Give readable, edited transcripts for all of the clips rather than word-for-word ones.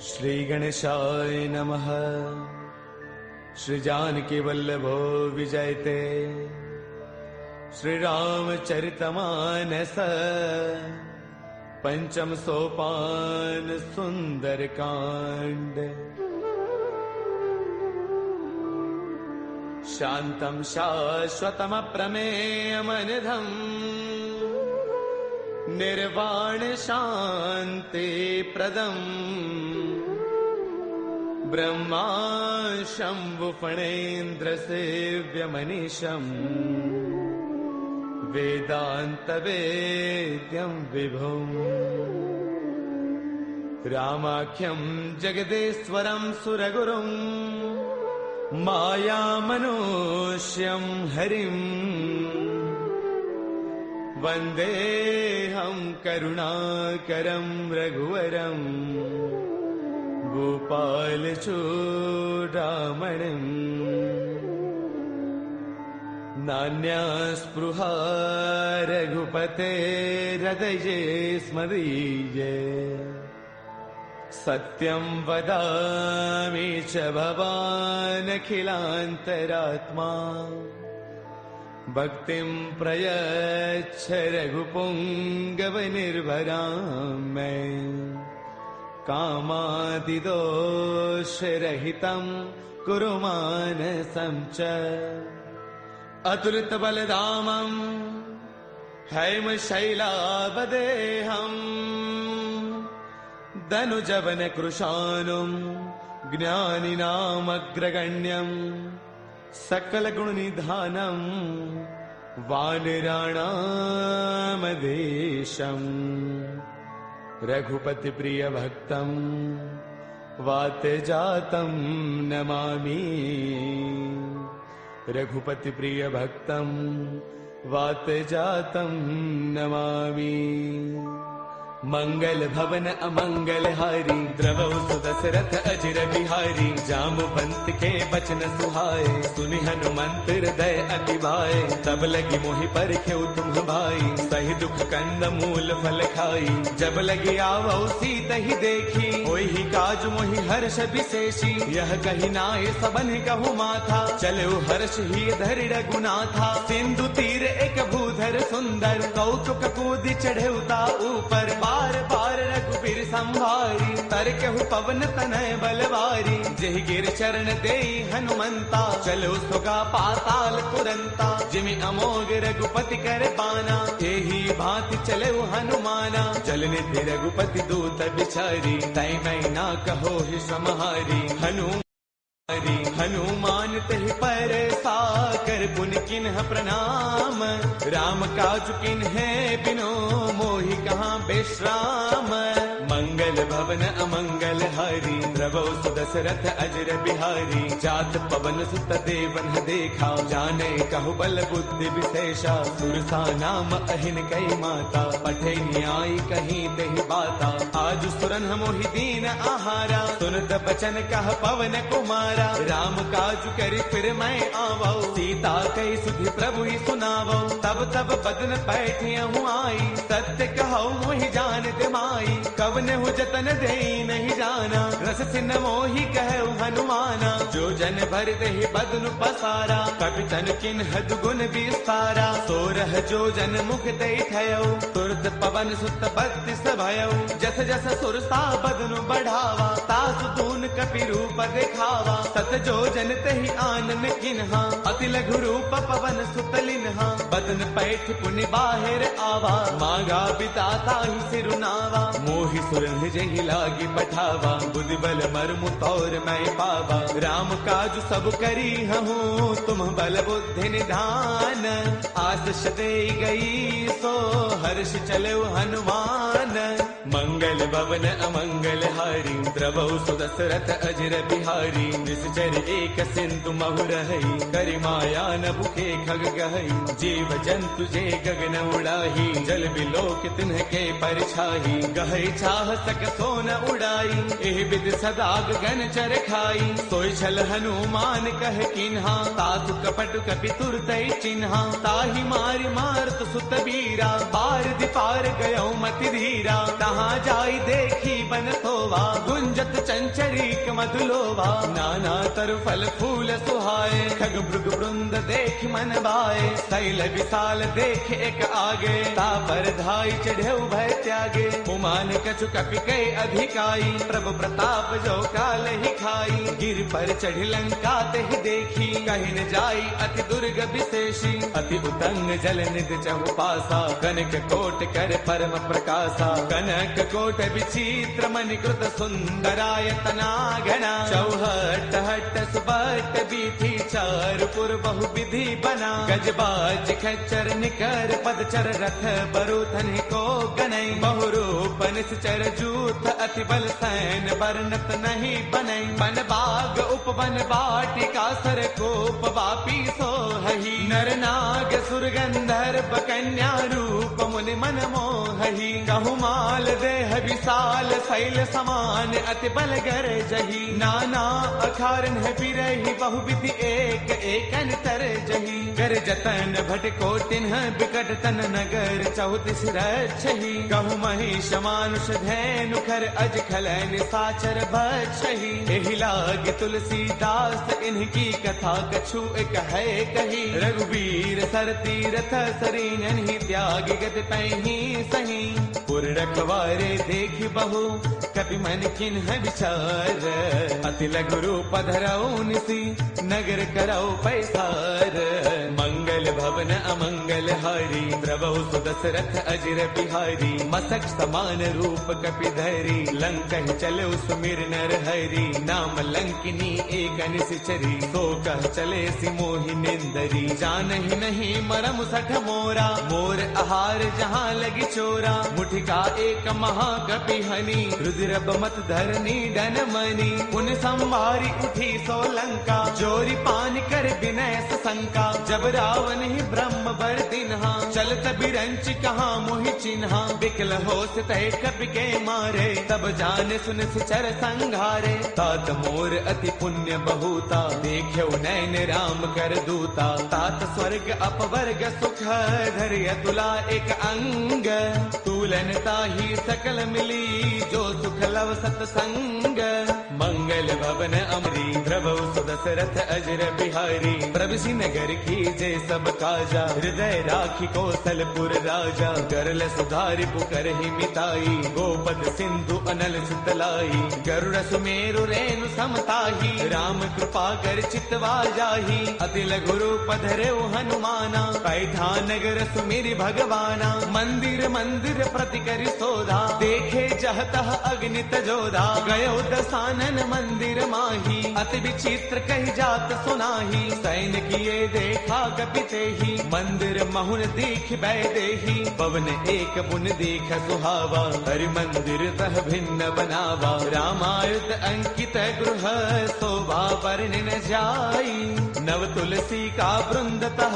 श्री गणेशाय नमः। श्री जानकी वल्लभो विजयते। श्री रामचरितमानस पंचम सोपान सुंदर कांड। शांतं शाश्वतमप्रमेयमनिधम् निर्वाण शांति प्रदम् ब्रह्मा शंभु फणेन्द्र सेव्यमनीशम् वेदांत वेद्यं विभुम् रामाख्यं जगदेश्वरं सुरगुरुं मायामनुष्यं हरिम् वन्देऽहं करुणाकरं रघुवरं गोपालचूडामणिम्। नान्यास्पृहा रघुपतेर्हृदये स्मदीये। सत्यं वदामि च भवानखिलान्तरात्मा। भक्तिं प्रयच्छ रघुपुङ्गवनिर्भरां मे। कामादिदोषरहितं कुरु मानसं च। अतुलितबलधामं हैमशैलावदेहम् धनुजवनकृशानुं ज्ञानिनामग्रगण्यं सकलगुणनिधानं वानराणामधीशम्। रघुपतिप्रियभक्तं वातजातं नमामि। रघुपतिप्रियभक्तं वातजातं नमामि। मंगल भवन अमंगल हारी द्रवौ सुदशरथ अजिर बिहारी। जामवंत के बचन सुहाए सुनि हनुमंत हृदय अति भाए। तब लगी मोहि परखेउ तुम भाई सही दुख कंद मूल फल खाई। जब लगी आवौ सीतहि देखी होहि काज मोहि हर्ष विशेषी। यह कही नाय सबन कहु माथा चलो हर्ष ही धरि रघुनाथा। सिंधु तीर एक भूधर सुंदर कौतुक कूदि चढ़ेउता ऊपर। बार बार रघुबीर संभारी तरकहु पवन तनय बलवारी। जेहि गिर चरण देई हनुमंता चलो सुगा पाताल तुरंता। जिमि अमोघ रघुपति कर बाना एही भांति चले हनुमाना। जलनिधि रघुपति दूत बिचारी तै मैं ना कहो ही समहारी। हनुमान तहि पर साकर पुन किन्ह प्रणाम। राम काज किन्हे बिनो मोहि कहाँ बेश्राम। मंगल भवन अमंगल हारी द्रवौ सुदशरथ अजर बिहारी। जात पवन सुत देवन देखा जाने कहु बल बुद्धि विशेषा। सुरसा नाम अहिन कई माता पठे न्याय कहीं देहि बाता। आज सुरन मोहि दीन आहारा सुनत बचन कह पवन कुमारा। राम काज करि फिर मैं आवौ सीता कई सुधि प्रभु ही सुनावौ। तब तब बदन पैठियहु आई सत्य कहौ मोहि जानत माई। कवने हु जतन देई नहीं जाना रस सिन मोहि कहु हनुमाना। जो जन भर देहि बदन पसारा कपितन किन्ह दुगुन विस्तारा। सोरह जो जन मुख देई थयौ तुरत पवन सुत बत्तीस भयौ। जस जस सुरसा बदन बढ़ावा तासु तून कपि रूप दिखावा। सत जो जन तहि आनन किन्हा अति लघु रूप पवन सुत लिन्हा। बदन पैठ पुनि बाहिर आवा मागा बिताता ही सिरुनावा। मोहि सुरन जहि लागी पठावा बुद्धि बल मर्मु तौर मैं पावा। राम काज सब करी हूँ तुम बल बुद्धि निधान। आशीष दे गई सो हर्ष चलो हनुमान। मंगल भवन अमंगल हारी द्रवौ सुदशरथ अजर बिहारी निश्चर एक सिंधु महु रही करि माया न भूखे खग गहई जीव जंतु जे गगन उड़ाही जल बिलोक तिन्ह के परछाही गहई चाह सक सोन उड़ाई एह विद सदा गगन चर खाई सोई छल हनुमान कह किन्हा तातु कपट कपि तुरतई चिन्हा ताहि मारि मारत सुत बीरा पार दिपार गयो मति धीरा तहाँ जाई देखी बन सोवा गुंजत चंचरीक मधुलोवा नाना तरु फल फूल सुहाए खग मृग वृंद देख मन भाए शैल विशाल देख एक आगे तापर धाई चढ़े भय त्यागे उमान कछु कपि कै अधिकाई प्रभु प्रताप जो काल ही खाई गिर पर चढ़ लंका ते देखी कहीं न जाई अति दुर्ग विशेषी अति उतंग जल निध चहु पासा कनक कोट कर परम प्रकाशा कनक कोट विचित्र मणिकृत सुंदरायतना घना चौहट हट सुबट बीथी चारुपुर बहु विधि बना गजबाज खच्चर निकर पदचर रथ बरुथन को गनई बहुरूप निश्चर जूथ अति बल सैन बरनत नहीं बनई बन बाग उपवन बाटिका सर कोप वापी सोहही नर नाग सुर गंधर्व कन्या रूप मुनि मन मोहही कहु माल देह विशाल शैल समान अति बल गर जही नाना अखारन है बिरही बहु विधि एक एकन तर जही कर जतन भटको तिन्ह बिकट तन नगर चौतीस रक्षही कहु महिष मानुष धैनु खर अज खलन साचर भक्षही एहि लाग तुलसीदास इनकी कथा कछु एक है कही रघुवीर सर तीरथ सरीन ही त्याग गत पैही सही पुर रखवारे देख बहु कपि मन किन्ह विचार अति लघु रूप धरऊ निसी नगर करऊ पैसार मंगल भवन अमंगल हारी द्रवहु सुदशरथ अजर बिहारी मसक समान रूप कपि धरी लंकन चले सुमिर नर हरि नाम लंकिनी एक निश्चरी सो कह चले सि मोहि निंदरी जानहि नहीं मरम सठ मोरा मोर आहार जहाँ लगी चोरा मुठिका एक महाकपि हनी रुद्र बमत धरनी डन मनी उन संवारी उठी सो लंका जोरी पान कर विनय शंका जब रावण ही ब्रह्म बर दिन्हा चलत बिरंच कहाँ मोहि चिन्हा बिकल हो तय कपि के मारे तब जान सुन सिचर संघारे तात मोर अति पुण्य बहुता देख्यो नैन राम कर दूता तात स्वर्ग अपवर्ग सुख धैर्य तुला एक अंग तूलन ताही सकल मिली जो सुख लव सतसंग मंगल भवन अमरी द्रवौ सुदशरथ अजर बिहारी प्रभुषि नगर की जय सब काजा हृदय राखी कौशलपुर राजा करल सुधारि पुकर ही मिताई गोपद सिंधु अनल सुतलाई गरुड़ सुमेरु रेणु समताही राम कृपा कर चितवा जाही अति लघु रूप धरेउ हनुमाना पैठा नगर सुमिरि भगवाना मंदिर मंदिर प्रति करि सोधा देखे जहतः अग्नित जोधा गयो दसानन मंदिर माही अति विचित्र कही जात सुनाही सैन किए देखा कपिते ही मंदिर महुन दीख बैदेही पवन एक पुन देख सुहावा हरि मंदिर तह भिन्न बनावा रामायुध अंकित गृह शोभा वर्णि न जाई नव तुलसी का वृंद तह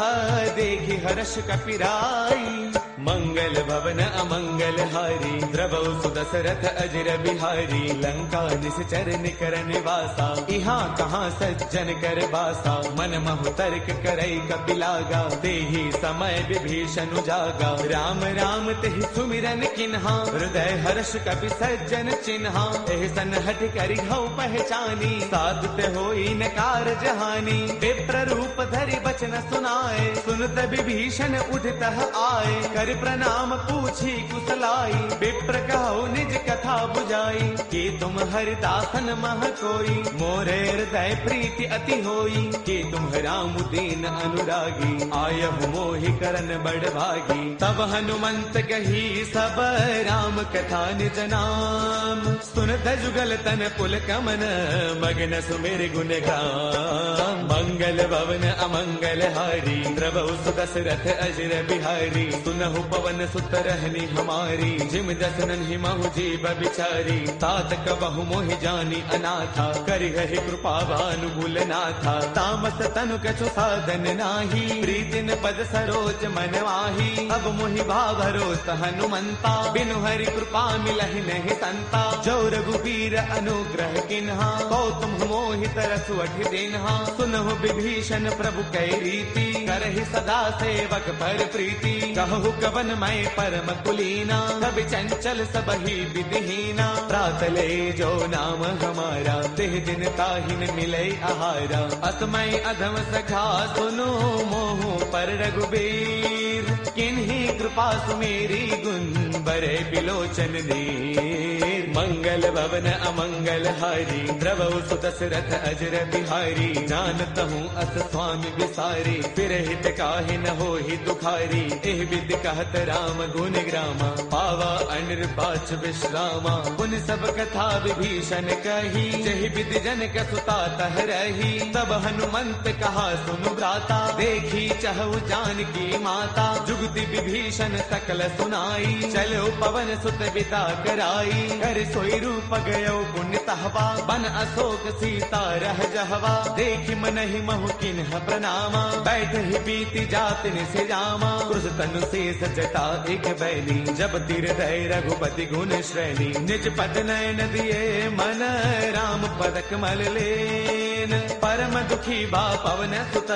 देखी हर्ष कपिराई मंगल भवन अमंगल हारी द्रवौ सुदशरथ अजर बिहारी लंका निश्चर निकर निवासा यहाँ कहाँ सज्जन कर बासा मन महु तर्क करई कपिलागा तेहि समय विभीषण जागा राम राम तेहि सुमिरन किन्हा हृदय हर्ष कपि सज्जन चिन्हा एहि सन हठ करि हऊ पहचानी साधुत होई न कारज हानि विप्र रूप धरि बचन सुनाए सुनत विभीषण उठतः आए कर प्रणाम पूछी कुशलाई विप्र कहो निज कथा बुझाई कि तुम हरिदासन मह कोई मोरे हृदय प्रीति अति होई कि तुम राम दीन अनुरागी आयहु मोहि करन बड़ भागी तब हनुमंत कही सब राम कथा निज नाम सुनत जुगल तन पुल कमन मगन सुमिर गुण गाम मंगल भवन अमंगल हारी द्रवौ सुदशरथ अजर बिहारी सुनहु पवन सुत रहनी हमारी, जिम दसनन ही महु जीव बिचारी। तात कबहु मोहि जानी अनाथा, करि गहि कृपा भानुगुल नाथा। तामस तनु कछु साधन नाही, प्रीतिन पद सरोज मन वाही। अब मोहि भावरोत हनुमंता, बिनु हरि कृपा मिलहि नहीं संता। जो रघुबीर अनुग्रह किन्हा, कौतुम मोहि तरसु अठि दिन्हा। सुनहु विभीषण प्रभु कै रीति, करहि सदा सेवक पर प्रीति। कहु कवन मैं परम कुलीना, कवि चंचल सबहि विधिहीना। प्रातले जो नाम हमारा, तिह दिन ताहिन मिलै आहारा। असमय अधम सखा सुनो, मोहु पर रघुबीर। किन्ही कृपा सुमेरी, गुण बरे बिलोचन दीर। मंगल भवन अमंगल हारी, द्रवहु सुदशरथ अजर बिहारी। जानत हूँ अस स्वामी विसारी, फिर हित काहि न होहि दुखारी। एह विधि कहत राम गुण ग्रामा, पावा अनिर्बाच विश्रामा। पुन सब कथा विभीषण कही, जहि विधि जनक सुता तह रही। तब हनुमंत कहा सुनु भ्राता, देखी चहु जानकी माता। जुगति विभीषण सकल सुनाई, चलो पवन सुत बिता कराई। कर सोई रूप गयो पुण्य तहवा, बन अशोक सीता रह जहवा। देखि मनहि महु किन्ह प्रणामा, बैठ ही बीती जात निसे जामा। क्रुश तनु शेष जटा एक बैली, जब तिर दय रघुपति गुण श्रेणी। निज पद नयन दिए मन, राम पद कमल लेन। परम दुखी बा पवन सुत,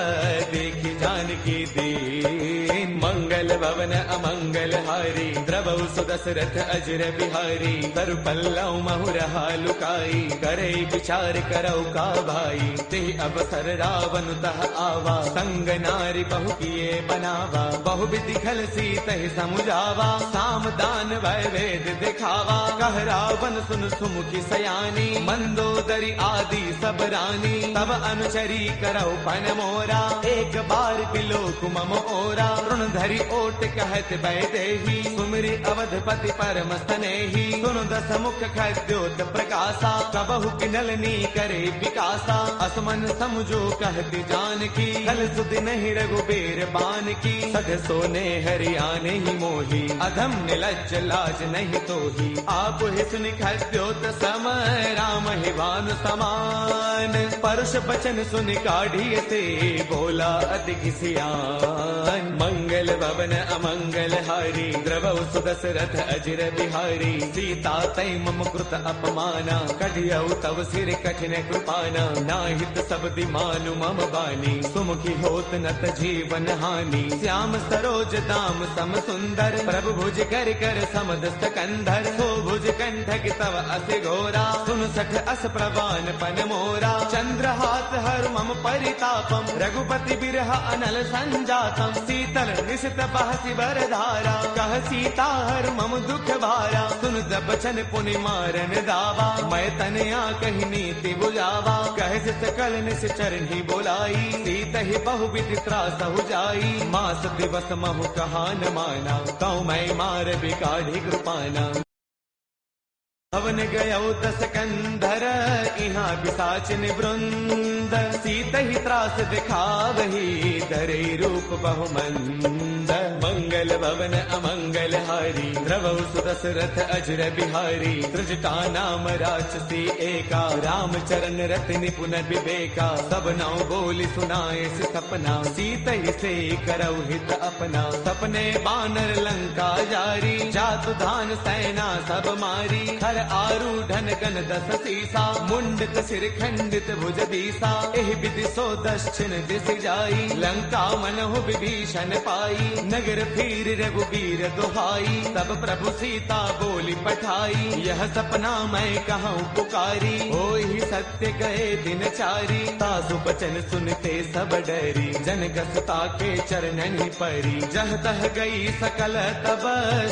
देखि जानकी दीन। मंगल भवन अमंगल हारी, द्रवहु सुदशरथ अजर बिहारी। तरु पल्लव महु रहा लुकाई, करे विचार करौ का भाई। ते अवसर रावण तह आवा, संग नारी बहु किए बनावा। बहु विधि खल सीतहि समुझावा, साम दान वै वेद दिखावा। कह रावण सुन सुमुखी सयानी, मंदोदरी आदि सब रानी। तब अनुचरी करौ पन मोरा, एक बार बिलोक मम ओरा। तृण धरि ओट कहत वैदेही, सुमिरि अवधपति परम स्नेही। सुनु दस मुख खद्योत प्रकाशा, कबहु किनलनी करे विकासा। असमन समझो कहती जानकी, कल सुधि नहीं रघुबीर बान की। सध सोने हरियाणे ही मोही, अधम निलज्ज लाज नहीं तोही। आप ही सुनि खद्योत सम, राम ही भानु समान। परुष बचन सुनि काढ़ी से, बोला अति सियान। मंगल भवन अमंगल हारी, द्रवहु सुदशरथ अजर बिहारी। सीता तै मम कृत अपमाना, कढ़ियौ तव सिर कठिन कृपाना। नाहित सब दिमानु मम बानी, सुमुखी होत नत जीवन हानि। श्याम सरोज दाम सम सुंदर, प्रभु भुज कर कर समद सकंधर। सो भुज कंठक तव अस घोरा, सुन सठ अस प्रवान पन मोरा। चंद्रहास हर मम परितापम, रघुपति बिरह अनल संजातम। शीतल निशित बहसि बर धारा, कह सीता हर मम दुख भारा। सुन बचन पुनि मारन दावा, मैं तनया कही नीति बुझावा। कह सकल निस चरणी बोलाई, सीत ही बहु विधि त्रासहु जाई। मास दिवस महु कहा न माना, कौ मैं मार बिकाढ़ी कृपाना। भवन गयो दस कंधर, इहाँ पिशाचिन वृंद। सीत ही त्रास दिखावही, धरे रूप बहुमंद। मंगल भवन अमंगल हारी, द्रवहु सुदशरथ अजर बिहारी। त्रिजटा नाम राक्षसी एका, राम चरण रति निपुण विवेका। सब नाउ बोली सुनाए सपना, सीत ही से करौ हित अपना। सपने बानर लंका जारी, जातु धान सेना सब मारी। हर आरूढ़न गण दस सीसा, मुंडक सिर खंडित भुज दीसा। एह विधि सो दक्षिण दिस जाई, लंका मनहु विभीषण पाई। नगर फिर रघुबीर दुहाई, तब प्रभु सीता बोली पठाई। यह सपना मैं कहूँ पुकारी, होई सत्य गए दिन चारी। तासु बचन सुनते सब डरी, जनक सुता के चरणन ही परी। जह तह गई सकल तब,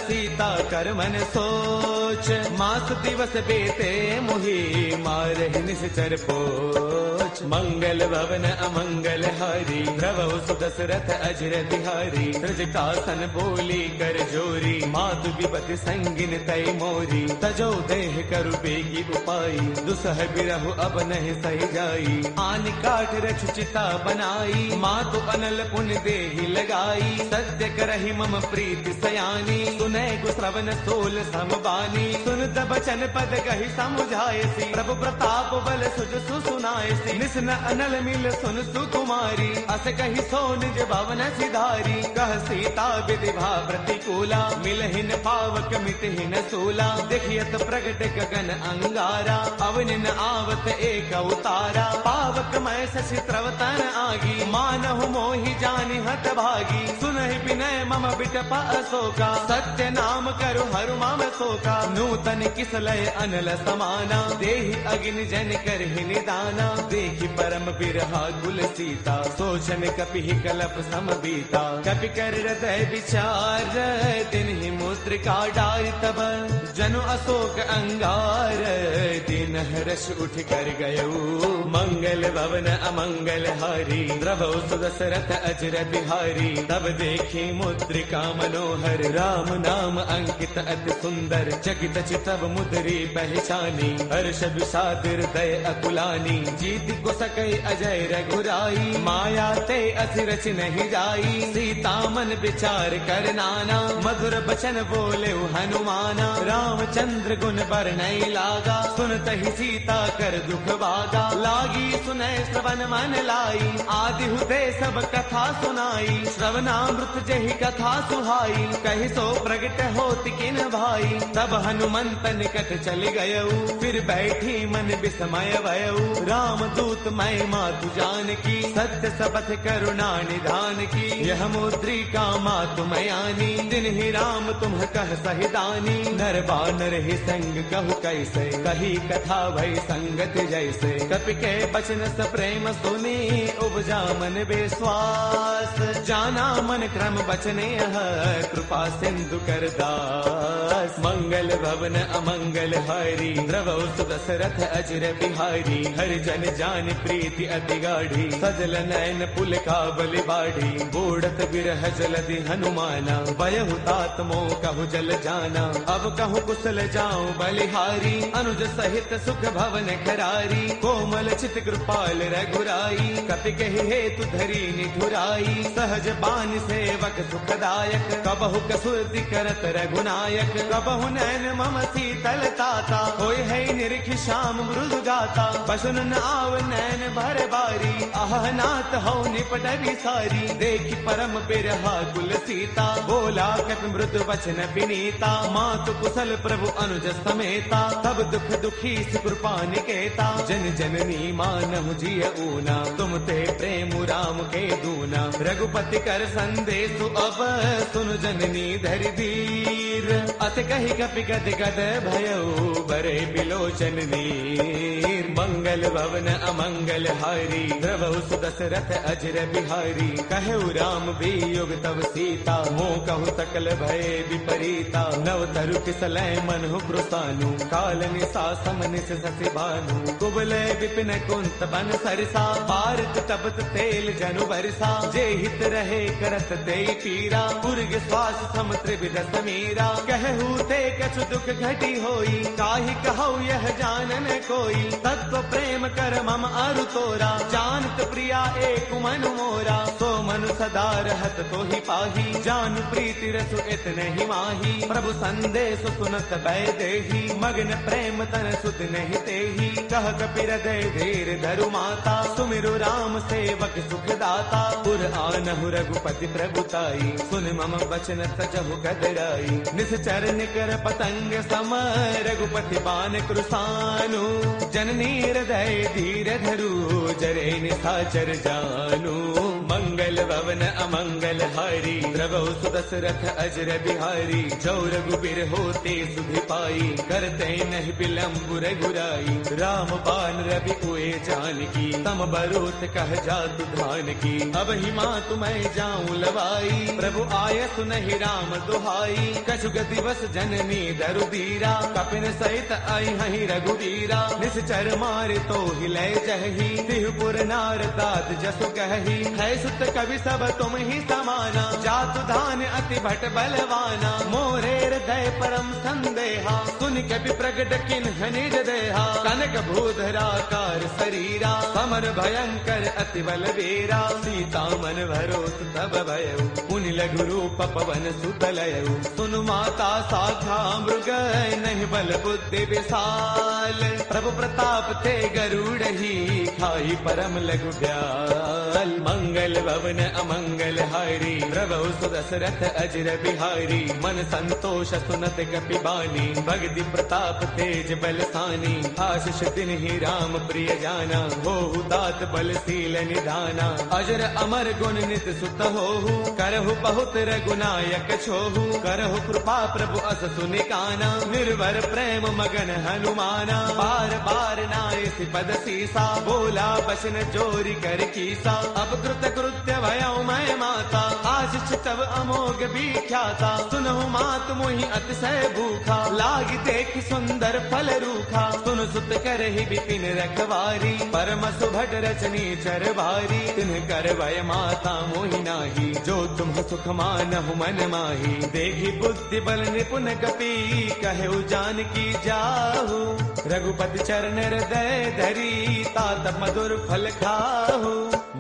सीता कर मन सोच। मास दिवस दिवस बेते मोहि मारहि निश्चर पोच। मंगल भवन अमंगल हारी द्रवहु सुदशरथ अजर बिहारी। त्रिजटासन बोली कर जोरी मातु विपति संगिन तय मोरी। तजो देह करु बेगी उपाई दुसह बिरहु अब नहीं सही जाई। आन काठ रच चिता बनाई मातु अनल पुण्य देहि लगाई। सत्य करहि मम प्रीति सयानी सुनै गुश्रवण सोल समबानी। सुनत बचन पद कहि समुझायसी प्रभु प्रताप बल सुज सुनायसी। निस्न अनल मिल सुन सुकुमारी अस कहि सो निज भवन सिधारी। कह सीता विधि भा प्रतिकूला मिलहिन पावक मिटहिन सूला। देखियत प्रगट गगन अंगारा अवनिन आवत एक अवतारा। पावक मैं शशि त्रवतन आगी मानहु मोहि जानि हत भागी। सुनहि विनय मम बिटप अशोका सत्य नाम करु हरु मम शोका। नूतन किसलय अनल समाना देहि अग्नि जन करहि निदाना। देखि परम बिरहा कुल सीता सोचन कपि कलप समबीता। कपि कर हृदय विचार तिन्हि मुद्रिका डारि तब। जनु अशोक अंगार दिन हर्ष उठ कर गयऊ। मंगल भवन अमंगल हारी द्रवहु सुदशरथ अजर बिहारी। तब देखी मुद्रिका मनोहर राम नाम अंकित अति सुंदर। चकित चितव मुद्री पहचानी हर्ष विषाद हृदय अकुलानी। जीत को सकई अजय रघुराई माया ते अति रच नहीं जाई। सीता मन विचार कर नाना मधुर बचन बोले हनुमाना। रामचंद्र गुण बरनई लागा सुनत ही सीता कर दुख भागा। लागी सुनय श्रवण मन लाई आदि हुते सब कथा सुनाई। श्रवणामृत जहि कथा सुहाई कहि सो प्रगट होत किन भाई। तब हनुमंत निकट चल गयऊ फिर बैठी मन विस्मय भयऊ। राम दूत मैं मातु जान की सत्य शपथ करुणा निधान की। यह मुद्रिका मातु मयानी दिन ही राम तुम कह सहिदानी। नर बानर ही संग कहु कैसे कही कथा भई संगत जैसे। कपि के बचन स प्रेम सुनी उपजा मन विश्वास। जाना मन क्रम बचने कृपा सिंधु कर दास। मंगल भवन अमंगल हारी द्रवहु सुदशरथ अजर बिहारी। हरि जन जान प्रीति अति गाढ़ी सजल नयन पुल का बलि बाढ़ी। बूढ़त बिरह जलधि हनुमाना बयहु तात मोह कहु जल जाना। अब कहु कुशल जाऊं बलिहारी अनुज सहित सुख भवन खरारी। कोमल चित कृपाल रघुराई कपि कहि हेतु धरी निठुराई। सहज बान सेवक सुखदायक कबहु कसुरति करत रघुनायक। कबहु नैन मम शीतल ताता होय है निरखि श्याम मृदु गाता। पशुन आव नैन भर बारी आह नाथ हौ निपट विसारी। देखि परम बिरहा कुल सीता बोला कपि मृदु वचन विनीता। मातु कुशल प्रभु अनुज समेता तब दुख दुखी कृपा निकेता। जन जननी मानहु जिय ऊना तुम ते प्रेम राम के दूना। रघुपति कर संदेश अब सुन जननी धरि धीर। अत कहि कपि गद गद भयऊ बरे बिलोचन नीर। मंगल भवन अमंगल हारी द्रवहु सुदशरथ अजर बिहारी। कहु राम वियोग तब सीता मोह कहु सकल भय विपरीता। नव तरु किसलय मनहु कृतानु काल निशा समनिस शशि भानु। कुबलय विपिन कुंत बन सरसा भारत तपत तेल जनु बरसा। जे हित रहे करत ते पीरा उर्ग श्वास सम त्रिविध समीरा। कहु ते कछु दुख घटी होई काहि कहु यह जानन कोई। तत्व प्रेम कर मम अरु तोरा जानत प्रिया एक मनु मोरा। सो मनु सदा रहत तो ही पाही जानु प्रीति रसु इतने ही माही। प्रभु संदेश सुनत भय देही मग्न प्रेम तन सुध नहीं तेही। कह कपि हृदय धीर धरु माता सुमिरु राम सेवक सुख दाता। पुर आनहु रघुपति प्रभुताई सुन मम वचन तजहु कदराई। निश्चर निकर पतंग सम रघुपति बान कृसानु। जननी हृदय धीर धरु जरे निशाचर जानु। मंगल भवन अमंगल हारी, द्रवौ सुदशरथ अजर बिहारी। जो रघुबीर होते सुधि पाई, करते नहीं विलंब रघुराई। राम बाण रवि उए जानकी, तम बरोत कह जातु धान की। अब ही मातु मैं जाऊं लवाई, प्रभु आय सुनहि राम दुहाई। कछु गति बस जननी दरु दीरा, कपिन सहित आई हहि रघुवीरा। निश्चर मारे तो हिले जही, तिहुपुर नार दात जसु कही। है सुत कवि सब तुम ही समाना, जातु धान अति भट बलवाना। मोरे हृदय परम संदेहा, सुन कपि प्रगट किन्ह निज देहा। कनक भूधराकार शरीरा, समर भयंकर अति बलवीरा। सीता मन भरोस तब भयउ, पुनि लघु रूप पवन सुत लयउ। सुनु माता शाखा मृग, नहीं बल बुद्धि विशाल। प्रभु प्रताप ते गरुड़ही, खाई परम लघु ब्याल। मंगल भवन अमंगल हारी, प्रभु सुदशरथ अजर बिहारी। मन संतोष सुनत कपि बानी, भगति प्रताप तेज बलसानी। आशीष तिन्हि राम प्रिय जाना, होहु दात बलशील निधाना। अजर अमर गुण नित सुत होहु, करहु बहुत रघुनायक छोहु। करहु कृपा प्रभु अस सुनिकाना, निर्भर प्रेम मगन हनुमाना। बार बार नाय पद सीसा, बोला बसन जोरी कर कीसा। अब कृत कृत्य भयउ मैं माता, आशीष तब अमोघ विख्याता। सुनहु मात मोहि अतिशय भूखा, लागी देख सुंदर फल रूखा। सुन सुत करहि विपिन रखवारी, परम सुभट रचनी चर भारी। तिन्ह कर भय माता मोहि नाही, जो तुम सुख मानहु मन माही। देखी बुद्धि बल निपुण कपि, कहु जानकी जाहु। रघुपति चरण हृदय धरी, तात मधुर फल खाहु।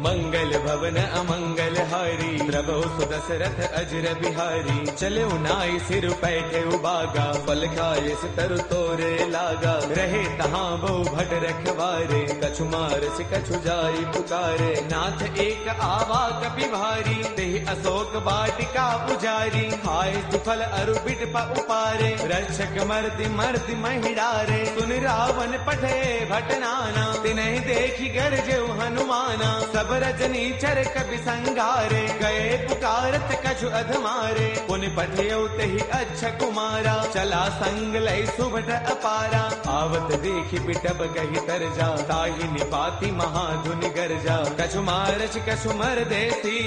मंगल भवन अमंगल हारी, द्रवौ सुदशरथ अजर बिहारी। चले नाई सिर पैठे उबागा, फल खाए तरु तोरे लागा। रहे तहाँ बहु भट रखवारे, कछु मारस कछु जाई पुकारे। नाथ एक आवा कपि भारी, तेहि अशोक वाटिका पुजारी। खाए सुफल अरु बिट उपारे, रक्षक मर्दि मर्दि महिडारे। सुन रावण पठे भट नाना, तिन्हि देखी गरजेउ हनुमाना। सब रजनी चर कपि संगारे, गए पुकारत कछु अधमारे। पुनि पठेउ तेहि अच्छा कुमारा, चला संग लय सुभट अपारा। आवत देखि बिटप कहि तरजा, ताहि निपाति महाधुनि गरजा। कछु मारच कछु मर देसी,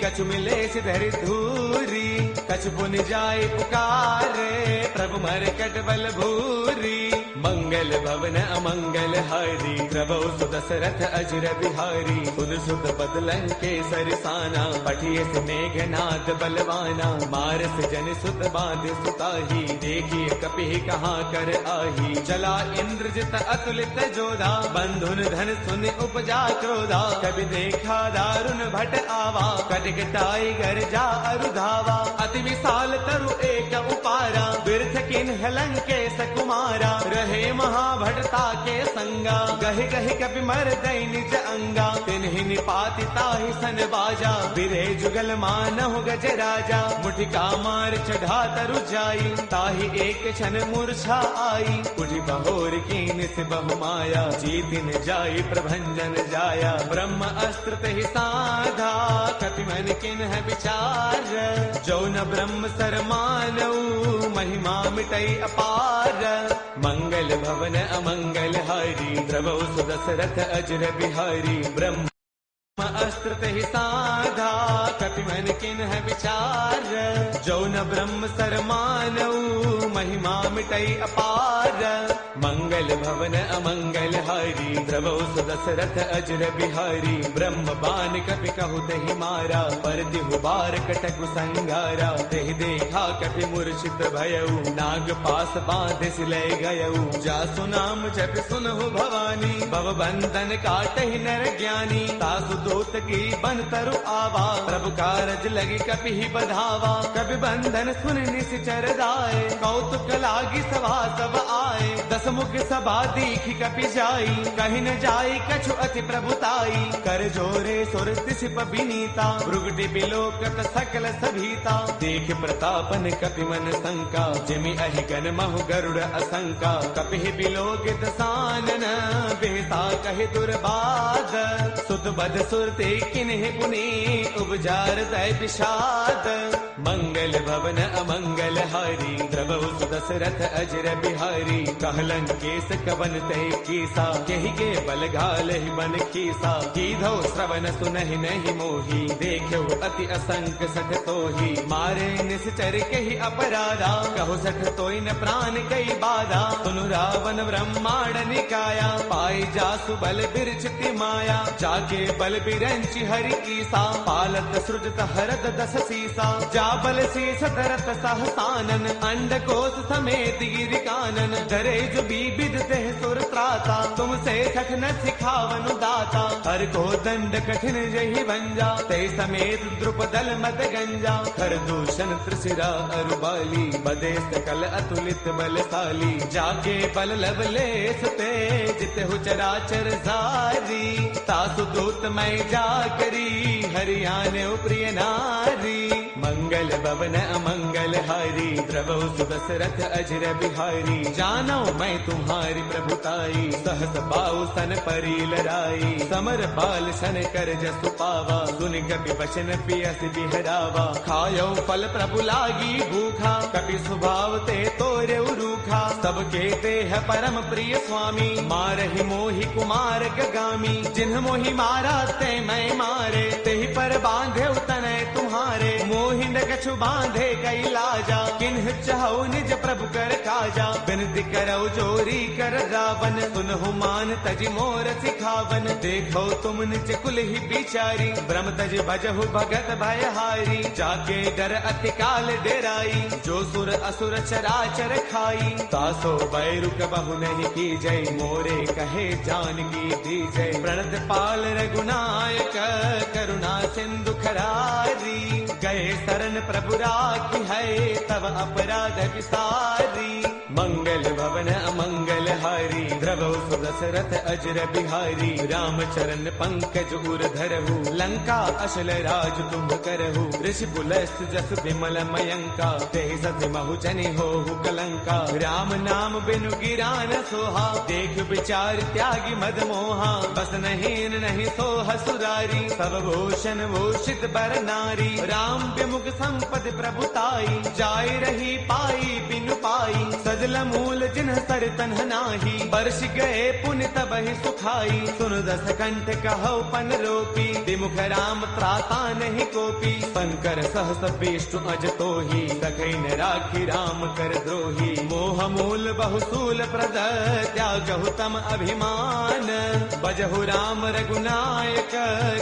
कछु मिलेस धरि धूरी। कछु पुनि जाय पुकारे, प्रभु मरकट बल भूरी। मंगल भवन अमंगल हारी, द्रवौ सुदशरथ अजर बिहारी। सुन सुत पद लंकेसर साना, पठिए से मेघनाद बलवाना। मारस जन सुत बांध सुताही, देखिए कपि कहाँ कर आही। चला इंद्रजित अतुलित जोधा, बंधुन धन सुन उपजा क्रोधा। कभी देखा दारुण भट आवा, कटकटाई गरजा अरुधावा। अति विशाल तरु एक उपारा, बिरथ किन्ह लंकेश कुमारा। रहे महाभटता के संगा, गहि गहि कपि मर दई निज अंगा। तिन्हि निपाति ताहि सन बाजा, बिरे जुगल मानहु गज राजा। मुठिका मार चढ़ा तरु जाई, ताहि एक क्षण मूर्छा आई। उठि बहोर कीन से बहु माया, जीतिन जाई प्रभंजन जाया। ब्रह्म अस्त्र तेहि साधा, कपि मन किन्ह विचार। जो न ब्रह्म सर मानऊ, महिमा मिटई अपार। मंगल भवन अमंगल हारी, द्रवौ सुदशरथ अजर बिहारी। ब्रह्म अस्त्र तेहि साधा, कपि मन किन्ह विचार। जो न ब्रह्म सर मानऊ, महिमा मिटई अपार। मंगल भवन अमंगल हारी, द्रवौ सुदशरथ अजर बिहारी। ब्रह्म बान कपि कहु तेहि मारा, पर तिहु बार कटकु संगारा। तेहि देखा कपि मूर्छित भयउ, नाग पास बांधे सिलय गयउ। जासु नाम जपि सुनहु भवानी, भव बंधन काटहि नर ज्ञानी। तासु दूत की बन तरु आवा, प्रभु कारज लगी कपि ही बधावा। कपि बंधन सुन निश्चर दाए, कौतुक लागी सभा सब आए। दस मुख सभा दीखी कपि जाई, कहीं न जाई कछु अति प्रभुताई। कर जोरे सुर तिसिप बिनीता, भृगुटि बिलोकत सकल सभीता। देख प्रतापन कपि मन शंका, जिमि अहि गन महु गरुड़ असंका। कपि बिलोकित सानन, बिह सा कहे दुर्बाद, सुत बद सुरते किन्हे पुनि उपजार तय विषाद। मंगल भवन अमंगल हारी, द्रवहु सुदशरथ अजर बिहारी। कहलन केस कवन तय कीसा, केहि के बल घाल ही बन कीसा। कीधौ श्रवण सुनहि नहीं मोही, देखो अति असंक सठ तोही। मारे निश्चर केहि अपराधा, कहो सठ तोय न प्राण कई बाधा। सुनु रावण ब्रह्मांड निकाया, पाई जासु बल बिरचिति माया। जाके बल बिरंचि हरि कीसा, पालत सृजत हरत दस सीसा। जा बल शीस धरत सहसानन, अंड कोश समेत गिर कानन। डरे जो विविध देह सुर त्राता, तुमसे सठ न सिखावनु दाता। हर को दंड कठिन जहि भंजा, ते समेत द्रुपदल मद गंजा। खर दूषण त्रिशिरा अरुबाली, बदे सकल अतुलित बलशाली। जाके बल लवलेश ते, जित हु चराचर सारी। तासु दूत मैं जा करी, हरियाणे प्रिय नारी। मंगल भवन अमंगल हारी, द्रवहु सुदशरथ अजर बिहारी। जानो मैं तुम्हारी प्रभुताई, सहस पाऊ सन परी लड़ाई। समर बाल सन कर जसु पावा, सुन कपि वचन पियस बिहरावा। खायो फल प्रभु लागी भूखा, कपि स्वभाव ते तोरे रूखा। सबके देह परम प्रिय स्वामी, मारहि मोहि कुमार गगामी। जिन्ह मोहि मारा ते मैं मारे, तेहि पर बांधे तनय तुम्हारे। मोहि न कछु बांधे कई लाजा, किन्ह चाहु निज प्रभु कर काजा। बिनती करौ जोरी कर रावण, सुनहु मान तज मोर सिखावन। देखो तुम निज कुल ही बिचारी, ब्रह्म तज भजहु भगत भयहारी। जाके डर अति काल डेराई, जो सुर असुर चराचर खाई। तासो बैरु कबहु नहीं की जय, मोरे कहे जानकी दी जय। प्रणत पाल रघुनायक, करुणा सिंधु खरारी। गए शरण प्रभु राखी है, तब अपराध विसारी। मंगल भवन अमंगल हारी, द्रवहु सुदशरथ अजर बिहारी। राम चरण पंकज उर धरहु, लंका अशल राज तुम करहु। ऋषि पुलस्त जस विमल मयंका, तेहि सति महु जनि होहु कलंका। राम नाम बिनु गिरा न सोहा, देख विचार त्यागी मद मोहा। बस नहीं नहीं सोह सुरारी, सब भूषण भूषित बर नारी। राम विमुख संपद प्रभुताई, जाय रही पाई बिनु पाई। सजल मूल जिन्ह सर तन्ह नाही, बरस गए पुण्य तबहि सुखाई। सुन दस कंठ कहौ पन रोपी, विमुख राम त्राता नहीं कोपी। शंकर सहस विष्णु अज तोही, सखै न राखी राम कर द्रोही। मोह मूल बहुसूल प्रद, त्यागहु तम अभिमान। बजहु राम रघुनायक,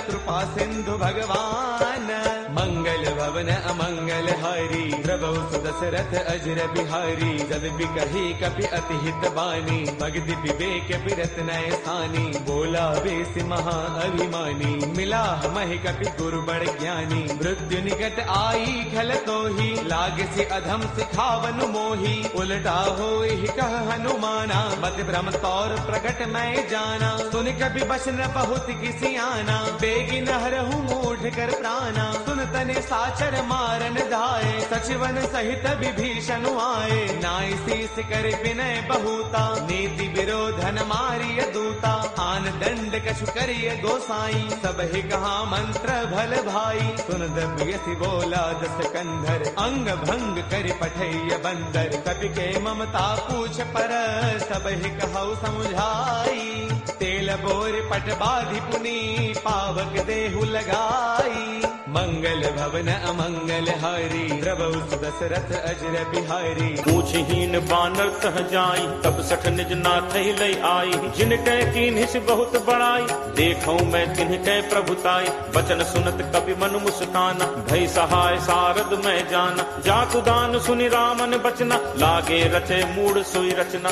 कृपा सिंधु भगवान। मंगल भवन अमंगल हारी, द्रवहु सुदशरथ अजर बिहारी। जद बिकहि कपि अति हित बानी, भगति विवेक बिरत नय सानी। बोला बेस महा अभिमानी, मिला महि कपि गुरु बड़ ज्ञानी। मृत्यु निकट आई खल तोही, लागे से अधम सिखावनु मोही। उलटा होई कह हनुमाना, मत भ्रम तौर प्रगट मैं जाना। सुन कपि बचन बहुत किसी आना, बेगी नहरहु मूढ़ कर प्राणा। सुन तने साचर मारन धाये, सचिवन सहित विभीषण आए। नाई शीस कर विनय बहुता, नीति विरोधन मारिय दूता। आन दंड कछु करिय गोसाई, सब ही कहा मंत्र भल भाई। सुन दबियसि बोला दस कंधर, अंग भंग कर पठैय बंदर। कपि के ममता पूछ पर, सब ही कहु समुझाई। तेल बोर पट बाधि पुनी, पावक देहु लगाई। मंगल भवन अमंगल हारी, द्रवहु सुदशरथ अजर बिहारी। पूछहीन बानर तह जाई, तब सठ निज नाथ लय आई। जिन कै कीन्हिस बहुत बड़ाई, देखौ मैं तिन्ह कै प्रभुताई। बचन सुनत कपि मनु मुस्काना, भय सहाय सारद मैं जाना। जातु दान सुनि रामन बचना, लागे रचे मूढ़ सोई रचना।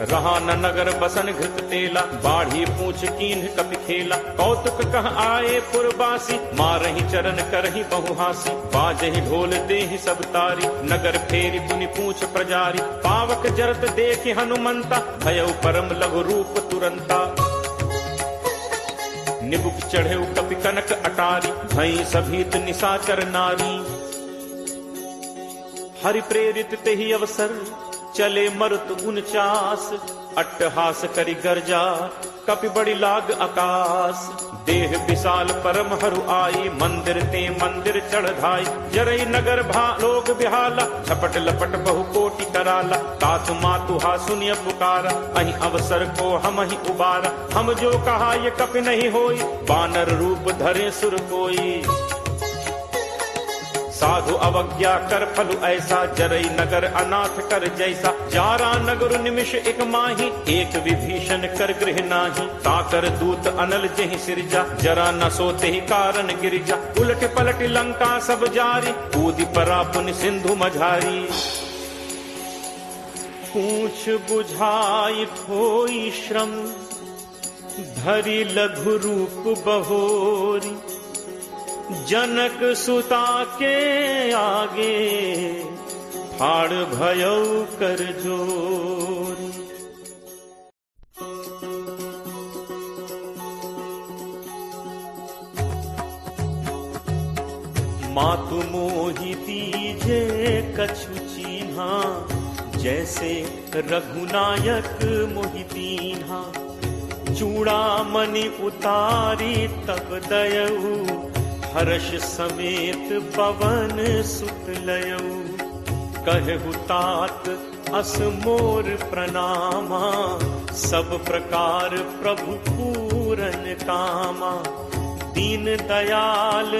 रहा न नगर बसन घृत तेला, बाढ़ी पूछ कीन्ह कपि खेला। कौतुक कह आए पुरबासी, मारहि चरण करहि बहुहासी। बाजहि ढोल देहि सब तारी, नगर फेरी पुनि पूछ प्रजारी। पावक जरत देखि हनुमंता, भयउ परम लघु रूप तुरंता। निबुक चढ़े कपि कनक अटारी, भई सभीत निशाचर नारी। हरि प्रेरित तेहि अवसर, चले मरुत 49 अट्टहास करी गर्जा कपि बड़ी लाग आकाश। देह विशाल परम हरु आई, मंदिर ते मंदिर चढ़ाई। जरई नगर लोग बिहाला, झपट लपट बहु कोटि कराला। तात मातु हा सुनिय पुकारा, अहि अवसर को हम ही उबारा। हम जो कहा ये कपि नहीं होई, बानर रूप धरे सुर कोई। साधु अवज्ञा कर फलु ऐसा, जरई नगर अनाथ कर जैसा। जारा नगर निमिष एक माही, एक विभीषण कर गृह नाही। ताकर दूत अनल जहि सिरजा, जरा न सोते ही कारण गिरिजा। उलट पलट लंका सब जारी, कूदि परा पुन सिंधु मझारी। पूछ बुझाई होई श्रम, धरि लघु रूप बहोरी। जनक सुता के आगे, फाड़ भयौ कर जोरी। मातु मोहि दीजे कछु चीन्हा, जैसे रघुनायक मोहि दीन्हा। चूड़ामणि उतारी तब दयऊ, हर्ष समेत पवन सुत लयऊ। कहु तात अस मोर प्रणामा, सब प्रकार प्रभु पूरन कामा। दीन दयाल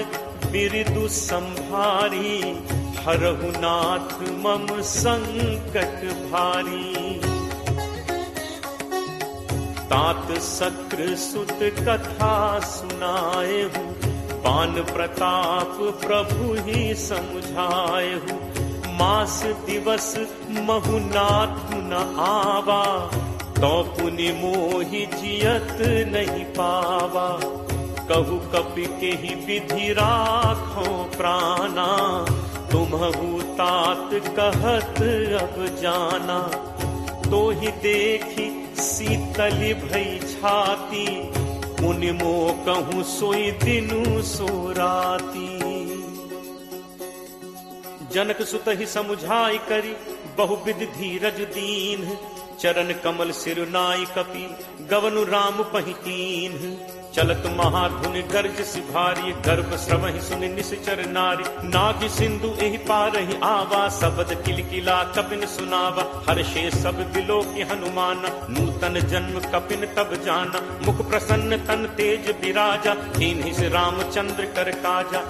बिरदु संभारी, हरहु नाथ मम संकट भारी। तात सक्र सुत कथा सुनाएहु, पान प्रताप प्रभु ही समझाएहु। मास दिवस महु नाथु न आवा, तो पुनि मोहि जियत नहीं पावा। कहु कपि के ही विधि राखो प्राणा, तुम्हु तात कहत अब जाना। तो ही देखी शीतल भई छाती, मुनि मो कहूँ सोई दिनु सो राती। जनक सुत ही समुझाई करी, बहुविध धीरज दीन। चरण कमल सिरुनाई कपि, गवनु राम पहितीन। चलत महाधुनि गर्ज सिभारी, गर्भ श्रवहि सुनि निश्चर नारी। नाग सिंधु एहि पारहि आवा, सबद किलकिला कपिन सुनावा। हर्षे सब दिलो की हनुमाना, नूतन जन्म कपिन तब जाना। मुख प्रसन्न तन तेज विराजा, दीन्हि से रामचंद्र कर काजा।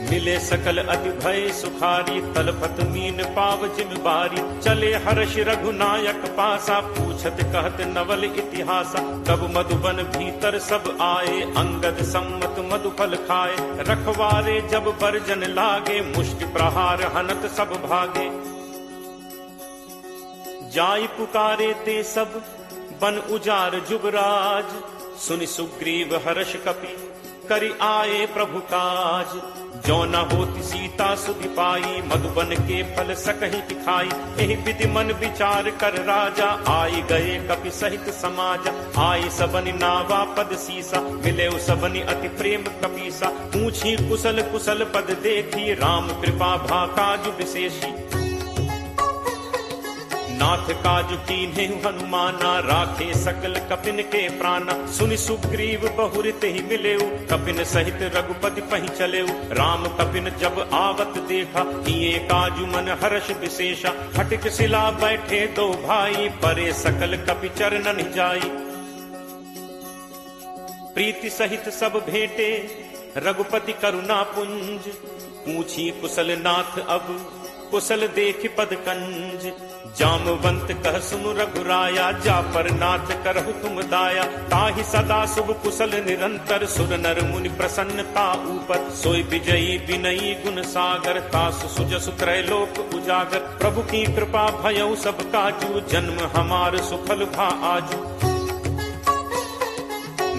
मिले सकल अति भय सुखारी, तलपत मीन पाव जिम बारी। चले हर्ष रघुनायक पासा, पूछत कहत नवल इतिहासा। तब मधुबन भीतर सब आए, अंगद सम्मत मधुफल खाए। रखवारे जब बरजन लागे, मुष्टि प्रहार हनत सब भागे। जाई पुकारे ते सब, बन उजार जुबराज। सुनि सुग्रीव हर्ष कपि, करि आए प्रभु काज। जो न होती सीता सुधि पाई, मधुबन के फल सकहि खाई। एहि विधि मन विचार कर राजा, आई गए कपि सहित समाजा। आई सबनि नावा पद सीसा, मिले सबनि अति प्रेम कपीसा। पूछी कुशल कुशल पद देखी, राम कृपा भा काज विशेषी। नाथ काज कीन्हे हनुमाना, राखे सकल कपिन के प्राणा। सुनि सुग्रीव बहुरित ही मिलेऊ, कपिन सहित रघुपति पहि चलेऊ। राम कपिन जब आवत देखा, किए काजु मन हर्ष विशेषा। हटिक शिला बैठे दो भाई, परे सकल कपि चरणन जाई। प्रीति सहित सब भेंटे, रघुपति करुणा पुंज। पूछी कुशल नाथ अब, कुशल देख पद कंज। जामवंत कह सुनु रघुराया, जा पर नाथ करहु तुम दाया। ताहि सदा शुभ कुशल निरंतर, सुर नर मुनि प्रसन्नता ऊपर। सोई विजयी विनयी गुण सागर, तासु सुजसु त्रैलोक उजागर। प्रभु की कृपा भयउ सब काजू, जन्म हमार सुफल भा आजू।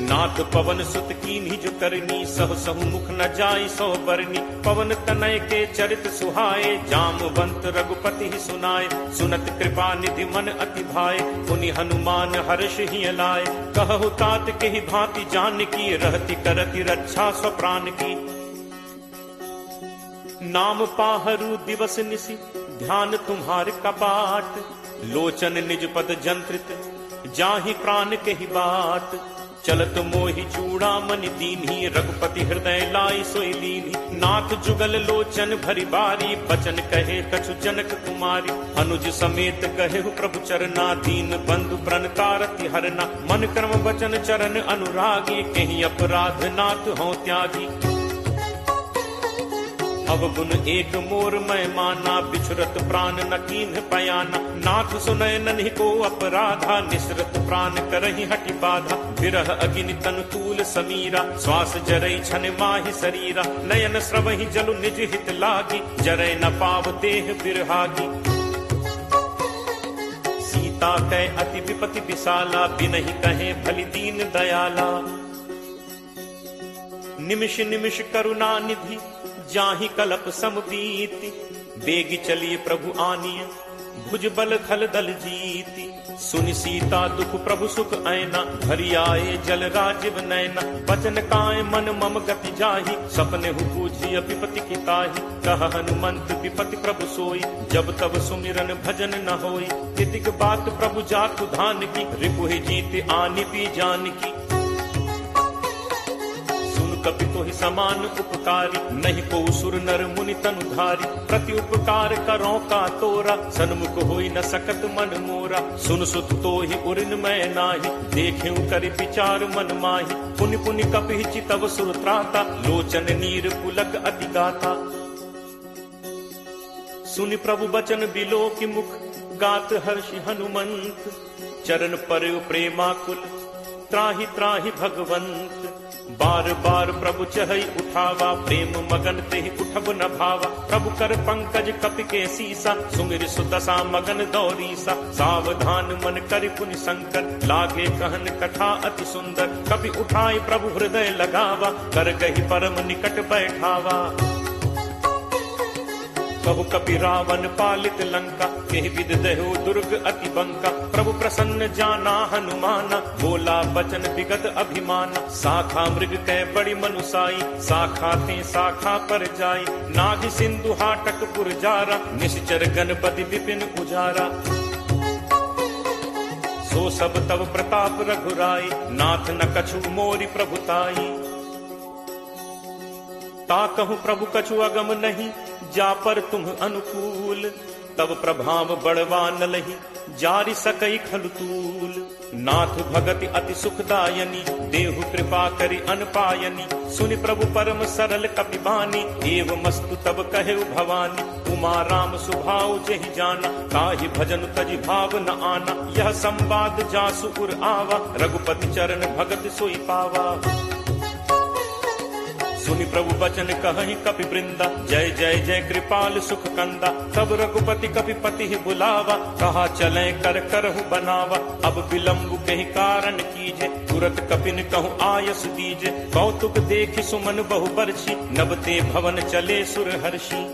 नाथ पवन सुत कीन्ही जो करनी, सहु सहु मुख न जाई सो बरनी। पवन तनय के चरित सुहाए, जामवंत रघुपति ही सुनाए। सुनत कृपा निधि मन अति भाए, पुनि हनुमान हर्ष ही लाए। कहु तात के ही भांति जान की, रहती करती रक्षा स्वप्राण की। नाम पाहरू दिवस निसी, ध्यान तुम्हार कपाट। लोचन निज पद जंत्रित जाहि प्राण कही बात, चलत मोहि चूड़ामणि दीन्ही रघुपति हृदय लाई सोई लीन्ही। नाथ जुगल लोचन भरी बारी बचन कहे कछु जनक कुमारी, अनुज समेत कहे प्रभु चरना दीन बंधु प्रण तारति हरना। मन कर्म वचन चरण अनुरागी कहीं अपराध नाथ हों त्यागी। अवगुण एक मोर मैं माना बिछुरत प्राण न कीन्ह पयाना। नाथ सुनय नन्हि को अपराधा निसरत प्राण करहि हटि बाधा। विरह अग्नि तनु तूल समीरा श्वास जरई छन माहि शरीरा। नयन स्रवहि जलु निज हित लागी जरय न पाव देह बिरहागी। सीता कै अति विपति विशाला बिनहि कहे भली दीन दयाला। निमिष निमिष करुणा निधि जाहि कलप समबीति। बेगी चलिए प्रभु आनिय भुज बल खल दल जीति। सुनि सीता दुख प्रभु सुख ऐना भरी आए जल राजीव नैना। बचन काय मन मम गति जाहि सपने हु पूछी विपति की ताहि। कह हनुमंत विपति प्रभु सोई जब तब सुमिरन भजन न होई। तितिक बात प्रभु जातु धान की रिपुहि जीत आनि पी जान की। कपि तोहि समान उपकारी नहीं को सुर नर मुनि तनुधारी। प्रति उपकार करो का तोरा सन्मुख होई न सकत मन मोरा। सुन सुत तोहि उरिन मैं नाही देखें करि विचार मन माही। पुनि पुनि कपि चितव सुर त्राता लोचन नीर पुलक अति गाथा। सुनि प्रभु बचन बिलो की मुख गात हर्षि हनुमंत। चरण पर प्रेमाकुल त्राहि त्राहि भगवंत। बार बार प्रभु चहई उठावा प्रेम मगन तेहि उठब न भावा। प्रभु कर पंकज कपि के सीसा सुमिर सुदशा मगन दौरीसा। सावधान मन करि पुनि शंकर लागे कहन कथा अति सुंदर। कपि उठाई प्रभु हृदय लगावा कर गही परम निकट बैठावा। कहु कपि रावण पालित लंका केहि विद दहु दुर्ग अति बंका। प्रभु प्रसन्न जाना हनुमाना बोला बचन विगत अभिमाना। शाखा मृग कै बड़ी मनुसाई शाखा थे शाखा पर जाई। नाग सिंधु हाटक पुरजारा निश्चर गणपति विपिन उजारा। सो सब तब प्रताप रघुराई नाथ न कछु मोरि प्रभुताई। ता कहूँ प्रभु कछु अगम नहीं जा पर तुम अनुकूल। तब प्रभाव बड़वा न लही जारि सकई खलतूल। नाथ भगति अति सुखदायनी देहु कृपा करि अनपायनी। सुनि प्रभु परम सरल कपि बानी एव मस्तु तब कहे भवानी। उमा राम सुभाव जहि जाना ताहि भजन तजि भाव न आना। यह संवाद जासु उर आवा रघुपति चरण भगत सोई पावा। सुनि प्रभु बचन कहि कपि वृंदा जय जय जय कृपाल सुख कंदा। तब रघुपति कपि पति बुलावा कहा चले कर करहु बनावा। अब विलंब कहि कारण कीजे तुरत कपिन कहूँ आयस दीजे। कौतुक देखि सुमन बहु बरछी नबते भवन चले सुर हर्षि।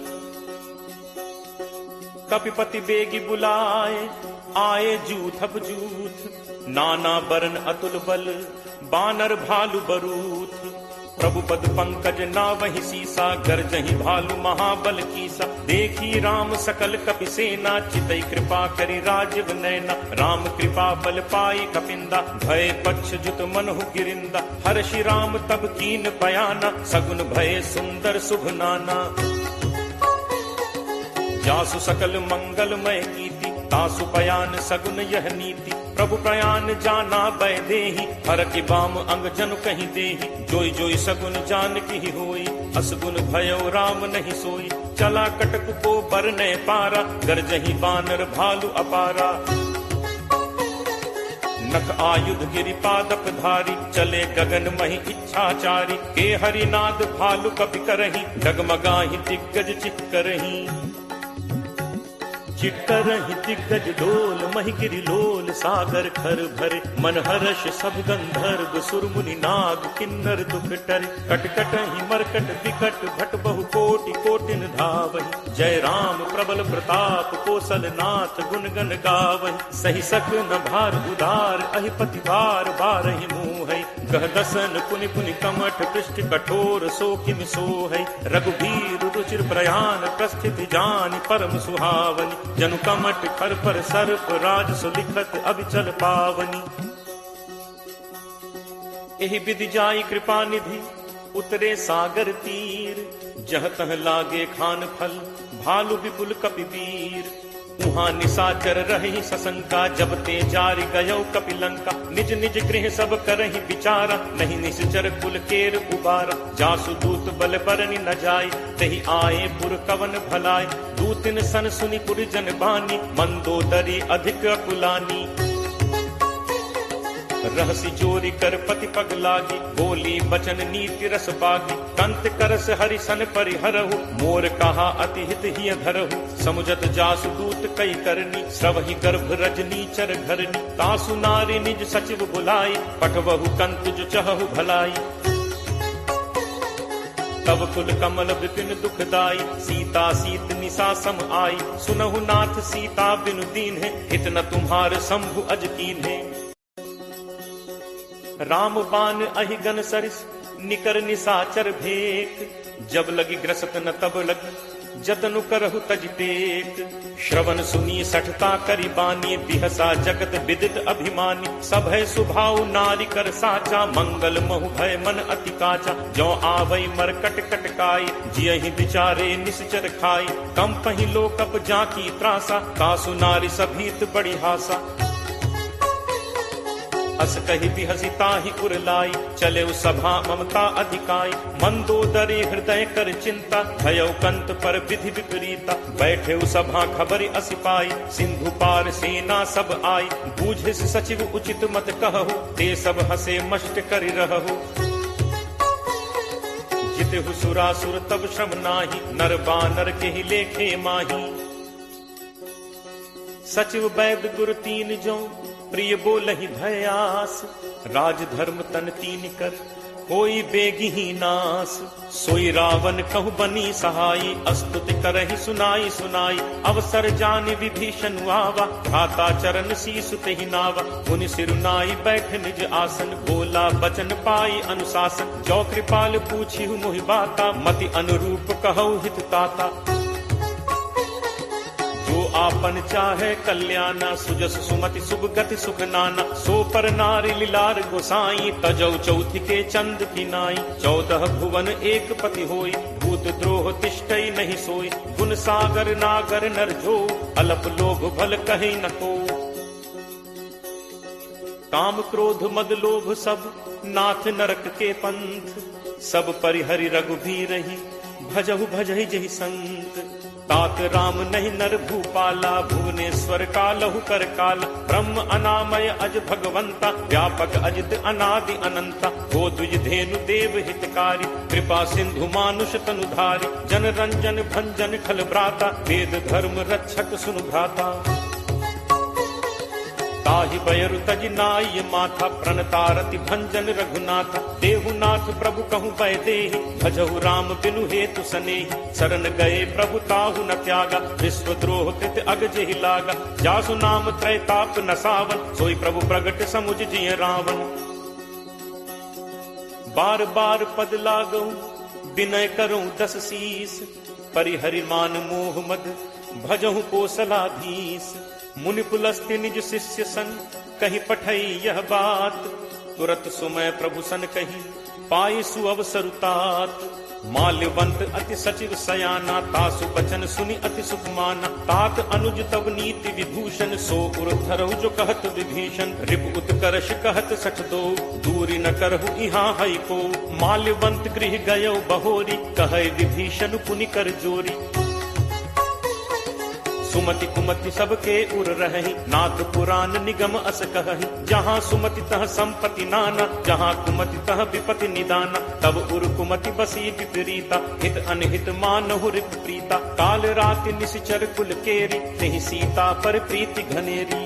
कपिपति बेगी बुलाए आए जूथब जूथ। नाना बरन अतुल बल बानर भालु बरूथ। प्रभु पद पंकज नावहि सीसा गरजहि भालु महाबल कीसा। देखी राम सकल कपि सेना चितई कृपा करि राजीव नैना। राम कृपा बल पाई कपिंदा भय पक्ष जुत मनहु गिरिंदा। हर्षि राम तब कीन बयाना सगुन भय सुंदर शुभ नाना। जासु सकल मंगलमय कीर्ति तासु पयान सगुन यह नीति। प्रभु प्रयान जाना बै देहि हर की बाम अंग जनु कहीं देहि। जोई जोई सगुन जान की होई असगुन भयो राम नहीं सोई। चला कटक को बरने पारा गरजहि बानर भालु अपारा। नख आयुध गिरिपादप धारी चले गगन मही इच्छाचारी। के हरिनाद भालु कपि करहि डगमगाहि दिग्गज चिक्करहि। चिट्करहि दिग्गज डोल महि गिरि लोल सागर खर भरे। मन हर्ष सब गंधर्व सुरमुनि नाग किन्नर दुख टरे। कटकटहि मरकट विकट भट बहु कोटि कोटिन धावहि। जय राम प्रबल प्रताप कौशल नाथ गुण गण गावहि। सही सक न भार उदार अहिपति बार बारहि मुँहै। कह दसन पुनि पुनि कमठ पृष्ठ कठोर सो किम सो है। रघुबीर रुचिर प्रयाण प्रस्थित जानि परम सुहावनी। जनु कमठ खर पर सर्प राज सुलिखत अभिचल पावनी। एहि विधि जाई कृपा निधि उतरे सागर तीर। जह तह लागे खान फल भालु विपुल कपिवीर। उहाँ निशाचर रही सशंका जब ते जारि गयो कपिलंका। निज निज गृह सब करहि विचारा नहीं निश्चर कुल केर उबारा। जासु दूत बल बरनि न जाय तहि आए पुर कवन भलाय। दूतिन सन सुनि पुर जन बानी मंदोदरी अधिक अकुलानी। रहसी चोरी कर पति पग लागी बोली बचन नीति रस पागी। कंत करस हरिसन परिहरहु मोर कहा अति हित ही धरहु। समुझत जासु दूत कई करनी श्रवहि गर्भ रजनी चर घरनी। तासु नारी निज सचिव बुलाई पठवहु कंत जो चहु भलाई। तब कुल कमल विपिन दुखदाई सीता सीत निशा सम आई। सुनहु नाथ सीता बिनु दीन है हित न तुम्हार शंभु अज कीन है। राम बान अहि गन सरिस निकर निशाचर भेक। जब लगी ग्रसत न तब लगी जतनु करहु तज टेक। श्रवण सुनी सठता करी बानी बिहसा जगत विदित अभिमानी। सब है सुभाव नारी कर साचा मंगल महु भय मन अति काचा। जो आवई मर कट कटकाई जियहि विचारे निश्चर खाई। कम पहि लोकप जाकी त्रासा कासु नारी सभीत बड़ी हासा। अस कही बिहसी ताहि उरलाई चले सभा ममता अधिकाई। मंदोदरी हृदय कर चिंता भयो कंत पर विधि विपरीता। बैठे सभा खबर असिपाई सिंधु पार सेना सब आई। बूझे सचिव उचित मत कहु ते सब हसे मष्ट करि रहु। जितहु सुरासुर तब श्रम नाही नर बानर के ही लेखे माही। सचिव वैद गुरु तीन जो प्रिय बोलहि भयास। राज धर्म तन तीन कर कोई बेगी ही नास। सोई रावण कहु बनी सहाई अस्तुति करहि सुनाई सुनाई। अवसर जानि विभीषण आवा भ्राता चरण शीसु तेहि नावा। मुनि सिरुनाई बैठ निज आसन बोला बचन पाई अनुशासन। जो कृपाल पूछिहु मोहि बाता मति अनुरूप कहु हित ताता। जो आपन चाहे कल्याणा सुजस सुमति शुभ गति सुख नाना। सो पर नारी लीलार गोसाई तजौ चौथि के चंद की नाई। 14 भुवन एक पति होई भूत द्रोह तिष्ठई नहीं सोई। गुण सागर नागर नर जो अलप लोभ भल कहीं न को। काम क्रोध मद लोभ सब नाथ नरक के पंथ। सब परिहरि रघुबीर ही भजहु भजहि जहि संत। तात राम नहीं नर भूपाला भुवनेश्वर कालहु कर काला। ब्रह्म अनामय अज भगवंता व्यापक अजित अनादि अनंता। गो द्विज धेनु देव हितकारी कृपा सिंधु मानुष तनुधारी। जन रंजन भंजन खल भ्राता वेद धर्म रक्षक सुनु भ्राता। ताहि बयरु तज नाय माथा प्रणतारति भंजन रघुनाथा। देहुनाथ प्रभु कहु बै देहि भजहु राम बिनु हेतु सनेहि। शरण गए प्रभु ताहु न त्यागा विश्व द्रोह कृत अग जेहि लागा। जासु नाम त्रैताप न सावन सोई प्रभु प्रगट समुझ जिय रावण। बार बार पद लागऊ विनय करऊं 10 शीस। परिहरि मान मोह मद भजहु कोसलाधीश। मुनि पुलस्त्य निज शिष्य सन कहीं पठई यह बात। तुरत सुमय प्रभु सन कही पाई सुअवसरु तात। माल्यवंत अति सचिव सयाना तासु बचन सुनि अति सुख माना। तात अनुज तब नीति विभूषण सो उर धरहु जो कहत विभीषण। रिपु उत्कर्ष कहत सठ दो दूरी न करहु इहाँ हई को। माल्यवंत गृह गयो बहोरी कहे विभीषण पुनि कर जोरी। सुमति कुमति सबके उर रही नाथ पुराण निगम अस कहहि। जहाँ सुमति तह संपत्ति नाना जहाँ कुमति तह विपति निदाना। तब उर कुमति बसी विपरीता हित अनहित मानहु रिप प्रीता। काल राति निश्चर कुल केरी तेहि सीता पर प्रीति घनेरी।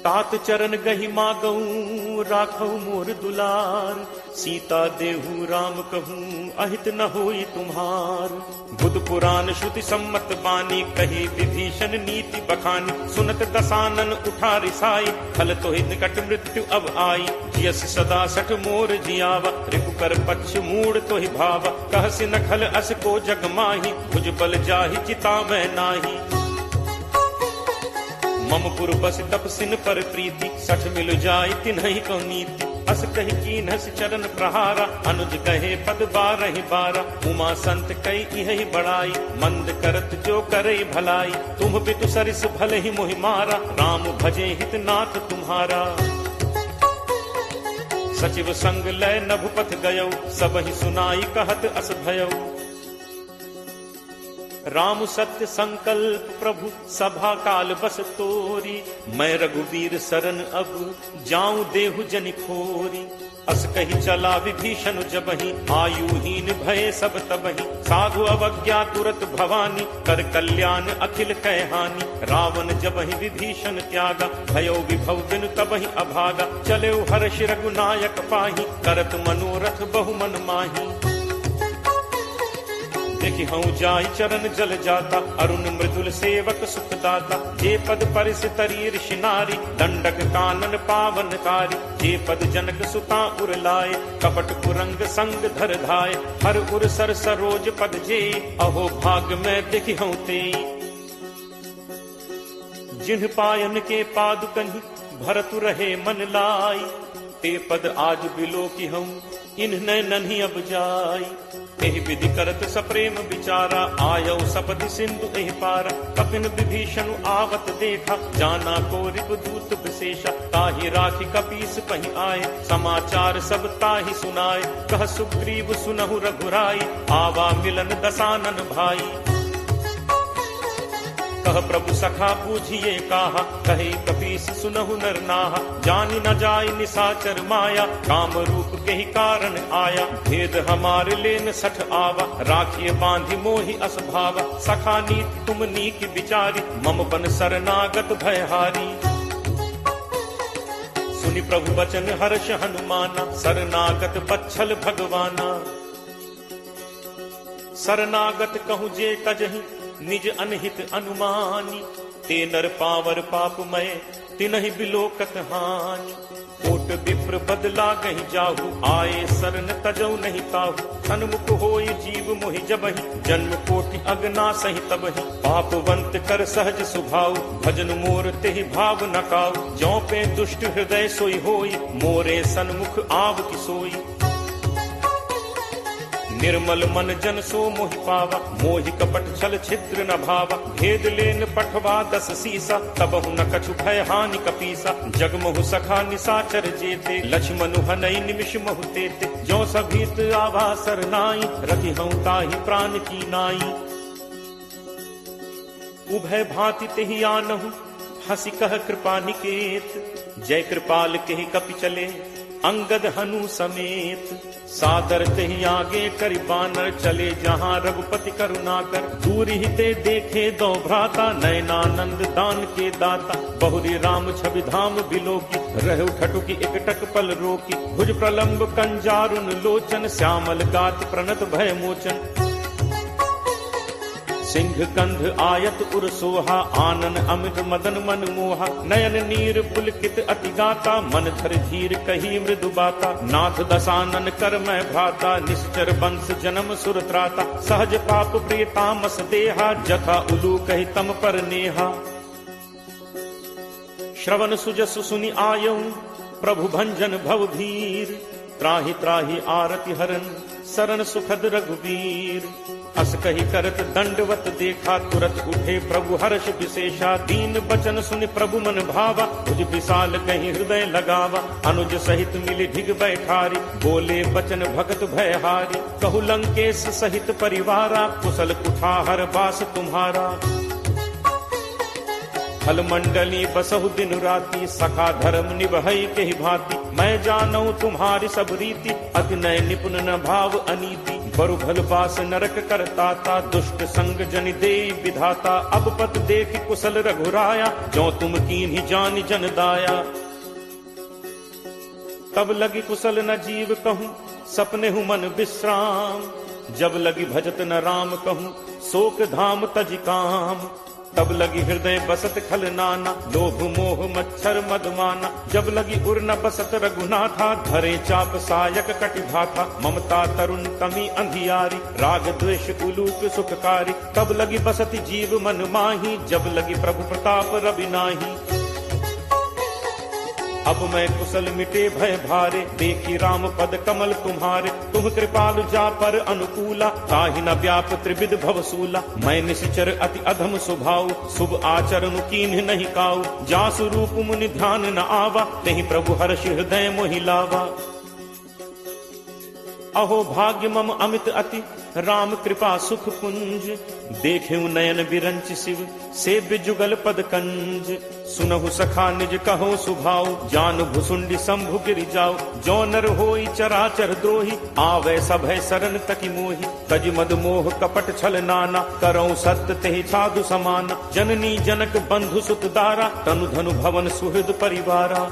तात चरण गहि मागऊ राखऊ मोर दुलार। सीता देहु राम कहूँ अहित न होई तुम्हार। बुध पुराण श्रुति सम्मत बानी कही विभीषण नीति बखानी। सुनत दसानन उठा रिसाई फल तो ही निकट मृत्यु अब आई। जियस सदा सठ मोर जियावा रिपु कर पक्ष मूड तो ही भावा। कहसि न खल अस को जग माही भुज बल जाहि चितावै नाही। मम पुर बस तपसिन पर प्रीति सठ मिल जाय तिन्हि को नीति। अस कही कीन्हस चरण प्रहारा अनुज कहे पद बारहि बारा। उमा संत कई यही बड़ाई मंद करत जो करे भलाई। तुम पितु सरिस भले ही मोहि मारा राम भजे हित नाथ तुम्हारा। सचिव संग लय नभुपथ गयो सबहि सुनाई कहत अस भयो। राम सत्य संकल्प प्रभु सभा काल बस तोरी। मैं रघुवीर शरण अब जाऊं देहु जनि खोरी। अस कही चला विभीषण जबहि आयुहीन भय सब तबहि। साधु अवज्ञा तुरत भवानी कर कल्याण अखिल कै हानि। रावण जबहि विभीषण त्यागा भयो विभव बिनु तबहि अभागा। चले हर्ष रघुनायक पाही करत मनोरथ बहु मन माही। देखि हूँ जाय चरण जल जाता अरुण मृदुल सेवक सुखदाता। जे पद परिस तरी ऋषि नारी दंडक कानन पावनकारी। जे पद जनक सुता उर लाए कपट कुरंग संग धर धाय। हर उर सर सरोज पद जे अहो भाग में देखि हूँ ते। जिन्ह पायन के पादुकहि भरतु रहे मन लाई। ते पद आज बिलो की हूँ इन्ह नन्ही अब जाई। एहि विधि करत सप्रेम विचारा आयो सपदि सिंधु एहि पारा। कपिन विभीषण आवत देखा जाना को रिपुदूत विशेषा। ताहि राखी कपीस पहि आए समाचार सब ताहि सुनाए। कह सुग्रीव सुनहु रघुराई आवा मिलन दसानन भाई। कह प्रभु सखा पूछिए काहा कहे कपीस सुनहु नर नाहा। जानि न जाय निसाचर माया काम रूप के ही कारण आया। भेद हमारे लेन सठ आवा राखिए बांधि मोहि असभावा। सखा नीति तुम नीक विचारी मम बन शरणागत भयहारी। सुनि प्रभु वचन हर्ष हनुमाना शरणागत बच्छल भगवाना। शरणागत कहूँ जे तजहि निज अनहित अनुमानी। ते नर पावर पापमय तिनहि बिलोकत हानि। कोट विप्र बदला गहि जाहु आए शरण तजौ नहीं ताहु। सन्मुख होय जीव मोहि जबहि जन्म कोटि अगना सहि तबहि। पापवंत कर सहज सुभाव भजन मोर तेहि भाव न काऊ। जौ पे दुष्ट हृदय सोई होई मोरे सन्मुख आव की सोई। निर्मल मन जन सो मोहि पावा मोहि कपट छल छिद्र न भावा। भेद लेन पठवा 10 सीसा तबहु न कछु भय हानि कपीसा। जगमहु सखा निसाचर जेते लक्ष्मणु हनई निमिष महु तेते। जो सभीत आवा सरनाई रखि हूँ ताहि प्राण की नाई। उभय भांति तेहि आनहु हंसी कह कृपा निकेत। जय कृपाल केहि कपि चले अंगद हनु समेत। सादर तेहि आगे करि बानर चले जहाँ रघुपति करुणाकर। दूर ही ते देखे दो भ्राता नयनानंद दान के दाता। बहुरी राम छवि धाम बिलोकी रहु ठटुकी एकटक पल रोकी। भुज प्रलंब कंजारुन लोचन श्यामल गात प्रणत भय मोचन। सिंह कंध आयत उर सोहा आनन अमित मदन मन मोहा। नयन नीर पुलकित अति गाता मन धर धीर कही मृदु बाता। नाथ दसानन कर मैं भ्राता निश्चर वंश जन्म सुर त्राता। सहज पाप प्रिय तामस देहा जथा उलू कही तम पर नेहा। श्रवण सुजसु सुनि आयऊ प्रभु भंजन भव भीर। त्राहि त्राहि आरति हरन शरण सुखद रघुवीर। अस कही करत दंडवत देखा तुरत उठे प्रभु हर्ष विशेषा। दीन बचन सुनि प्रभु मन भावा भुज विशाल कहीं हृदय लगावा। अनुज सहित मिली ढिग बैठारी बोले बचन भगत भयहारी। कहु लंकेश सहित परिवारा कुशल कुठाहर बास तुम्हारा। फल मंडली बसहु दिन राति सखा धर्म निभई के ही भांति। मैं जानऊ तुम्हारी सब रीति अति नय निपुण न भाव अनीति। बरु भल बास नरक करताता दुष्ट संग जनि दे विधाता। अब पत देख कुशल रघुराया जो तुम कीन्ही जान जन दाया। तब लगी कुशल न जीव कहूँ सपने हूँ मन विश्राम। जब लगी भजत न राम कहूँ, शोक धाम तज काम। तब लगी हृदय बसत खल नाना, लोभ मोह मच्छर मदमाना। जब लगी उर न बसत रघुनाथा, धरे चाप सायक कटिभाथा। ममता तरुण तमी अंधियारी, राग द्वेष उलूक सुखकारी। तब लगी बसत जीव मन माही, जब लगी प्रभु प्रताप रवि नाही। अब मैं कुशल मिटे भय भारे, देखी राम पद कमल तुम्हारे। तुम कृपालु जा पर अनुकूला, ताहि न व्याप त्रिविध भवसूला। मैं निशिचर अति अधम स्वभाव, शुभ आचरण कीन्ह नहीं काऊ। जासु रूप मुनि ध्यान न आवा, तेहि प्रभु हर्ष हृदय मोहि लावा। अहो भाग्य मम अमित अति, राम कृपा सुख पुंज। देखेऊ नयन बिरंच शिव, सेव्य जुगल पद कंज। सुनहु सखा निज कहो सुभाव, जान भुसुंडी शंभु गिरि जाओ। जो नर होई चराचर द्रोही, आवे सभय शरण तकी मोहि। तज मद मोह कपट छल नाना, करौ सत्य तेहि साधु समाना। जननी जनक बंधु सुत दारा, तनु धनु भवन सुहृद परिवारा।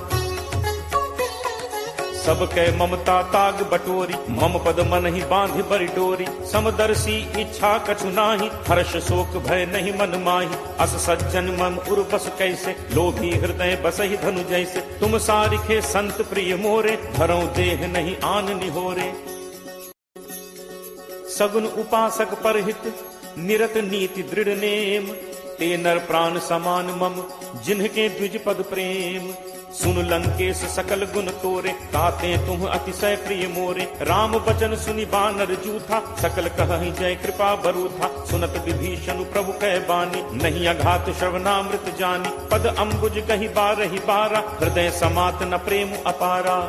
सबके ममता ताग बटोरी, मम पद मन ही बांध बरि डोरी। समदर्शी इच्छा कछु नाही, हर्ष शोक भय नहीं मन माही। अस सज्जन मम उर बस कैसे, लोभी हृदय बसहि धनु जैसे। तुम सारिखे संत प्रिय मोरे, धरौ देह नहीं आन निहोरे। सगुन उपासक परहित, निरत नीति दृढ़ नेम। ते नर प्राण समान मम, जिन्हके द्विज पद प्रेम। सुन लंकेश सकल गुण तोरे, ताते तुम अतिशय प्रिय मोरे। राम बचन सुनि बानर जूथा, सकल कहहि जय कृपा बरूथा। सुनत विभीषण प्रभु कह बानी, नहीं अघात श्रवणामृत जानी। पद अम्बुज कहि बारहि बारा, हृदय समात न प्रेम अपारा।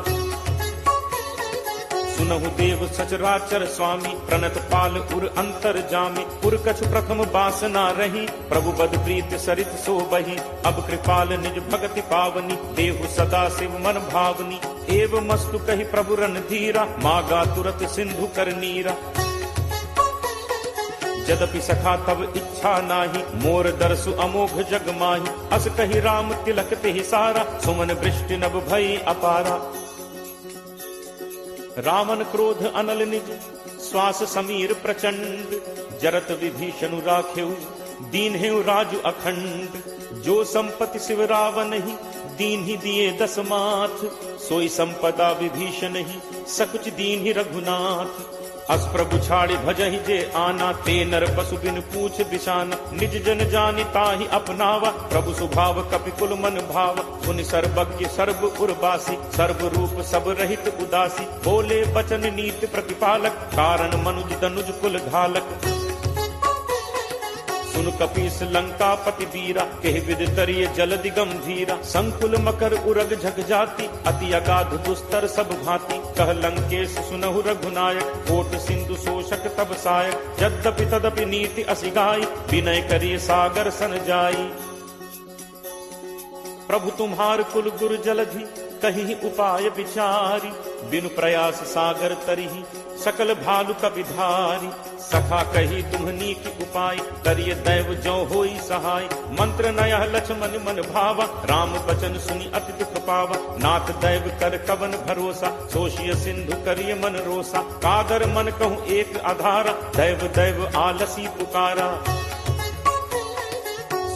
सुनहु देव सचराचर स्वामी, प्रणत पाल उर अंतर जामी। उर कछु प्रथम बासना रही, प्रभु बद प्रीत सरित सो बही। अब कृपाल निज भगति पावनी, देहु सदा शिव मन भावनी। एव मस्तु कहि प्रभु रणधीरा, मागा तुरत सिंधु कर नीरा। यद्यपि सखा तब इच्छा नाही, मोर दर्शु अमोघ जग माही। अस कहि राम तिलक तेहि सारा, सुमन वृष्टि नभ भई अपारा। रावण क्रोध अनल निज, श्वास समीर प्रचंड। जरत विभीषण राखेऊ, दीन्हेऊ राजु अखंड। जो संपत्ति शिव रावण ही, दीन ही दिए 10 माथ। सोई संपदा विभीषण ही, सकुच दीन ही रघुनाथ। अस प्रभु छाड़ी भजहि जे आना, ते नर पशु बिन पूछ बिसाना। निज जन जानि ताहि अपनावा, प्रभु स्वभाव कपि कुल मन भाव। पुनि सर्वज्ञ सर्व उर्वासी, सर्व रूप सब रहित उदासी। बोले बचन नीति प्रतिपालक, कारण मनुज तनुज कुल घालक। सुन कपीस लंका पति वीरा, केहि विद तरिय जलदि गंभीरा। संकुल मकर उरग झग जाति, अति अगाध दुस्तर सब भांति। कह लंकेश सुनहु रघुनायक, कोट सिंधु शोषक तब सायक। यद्यपि तदपि नीति असिगाई, विनय करिय सागर सन जाई। प्रभु तुम्हार कुल गुरु जलधि, कहीं उपाय विचारी। बिनु प्रयास सागर तरिहि, सकल भालु कपिधारी। सखा कही तुम्हनी की उपाय, करिय दैव जो होई सहाय। मंत्र नयह लक्ष्मण मन भावा, राम बचन सुनि अति दुख पावा। नाथ दैव कर कवन भरोसा, सोशिय सिंधु करिय मन रोसा। कादर मन कहूँ एक आधारा, दैव दैव आलसी पुकारा।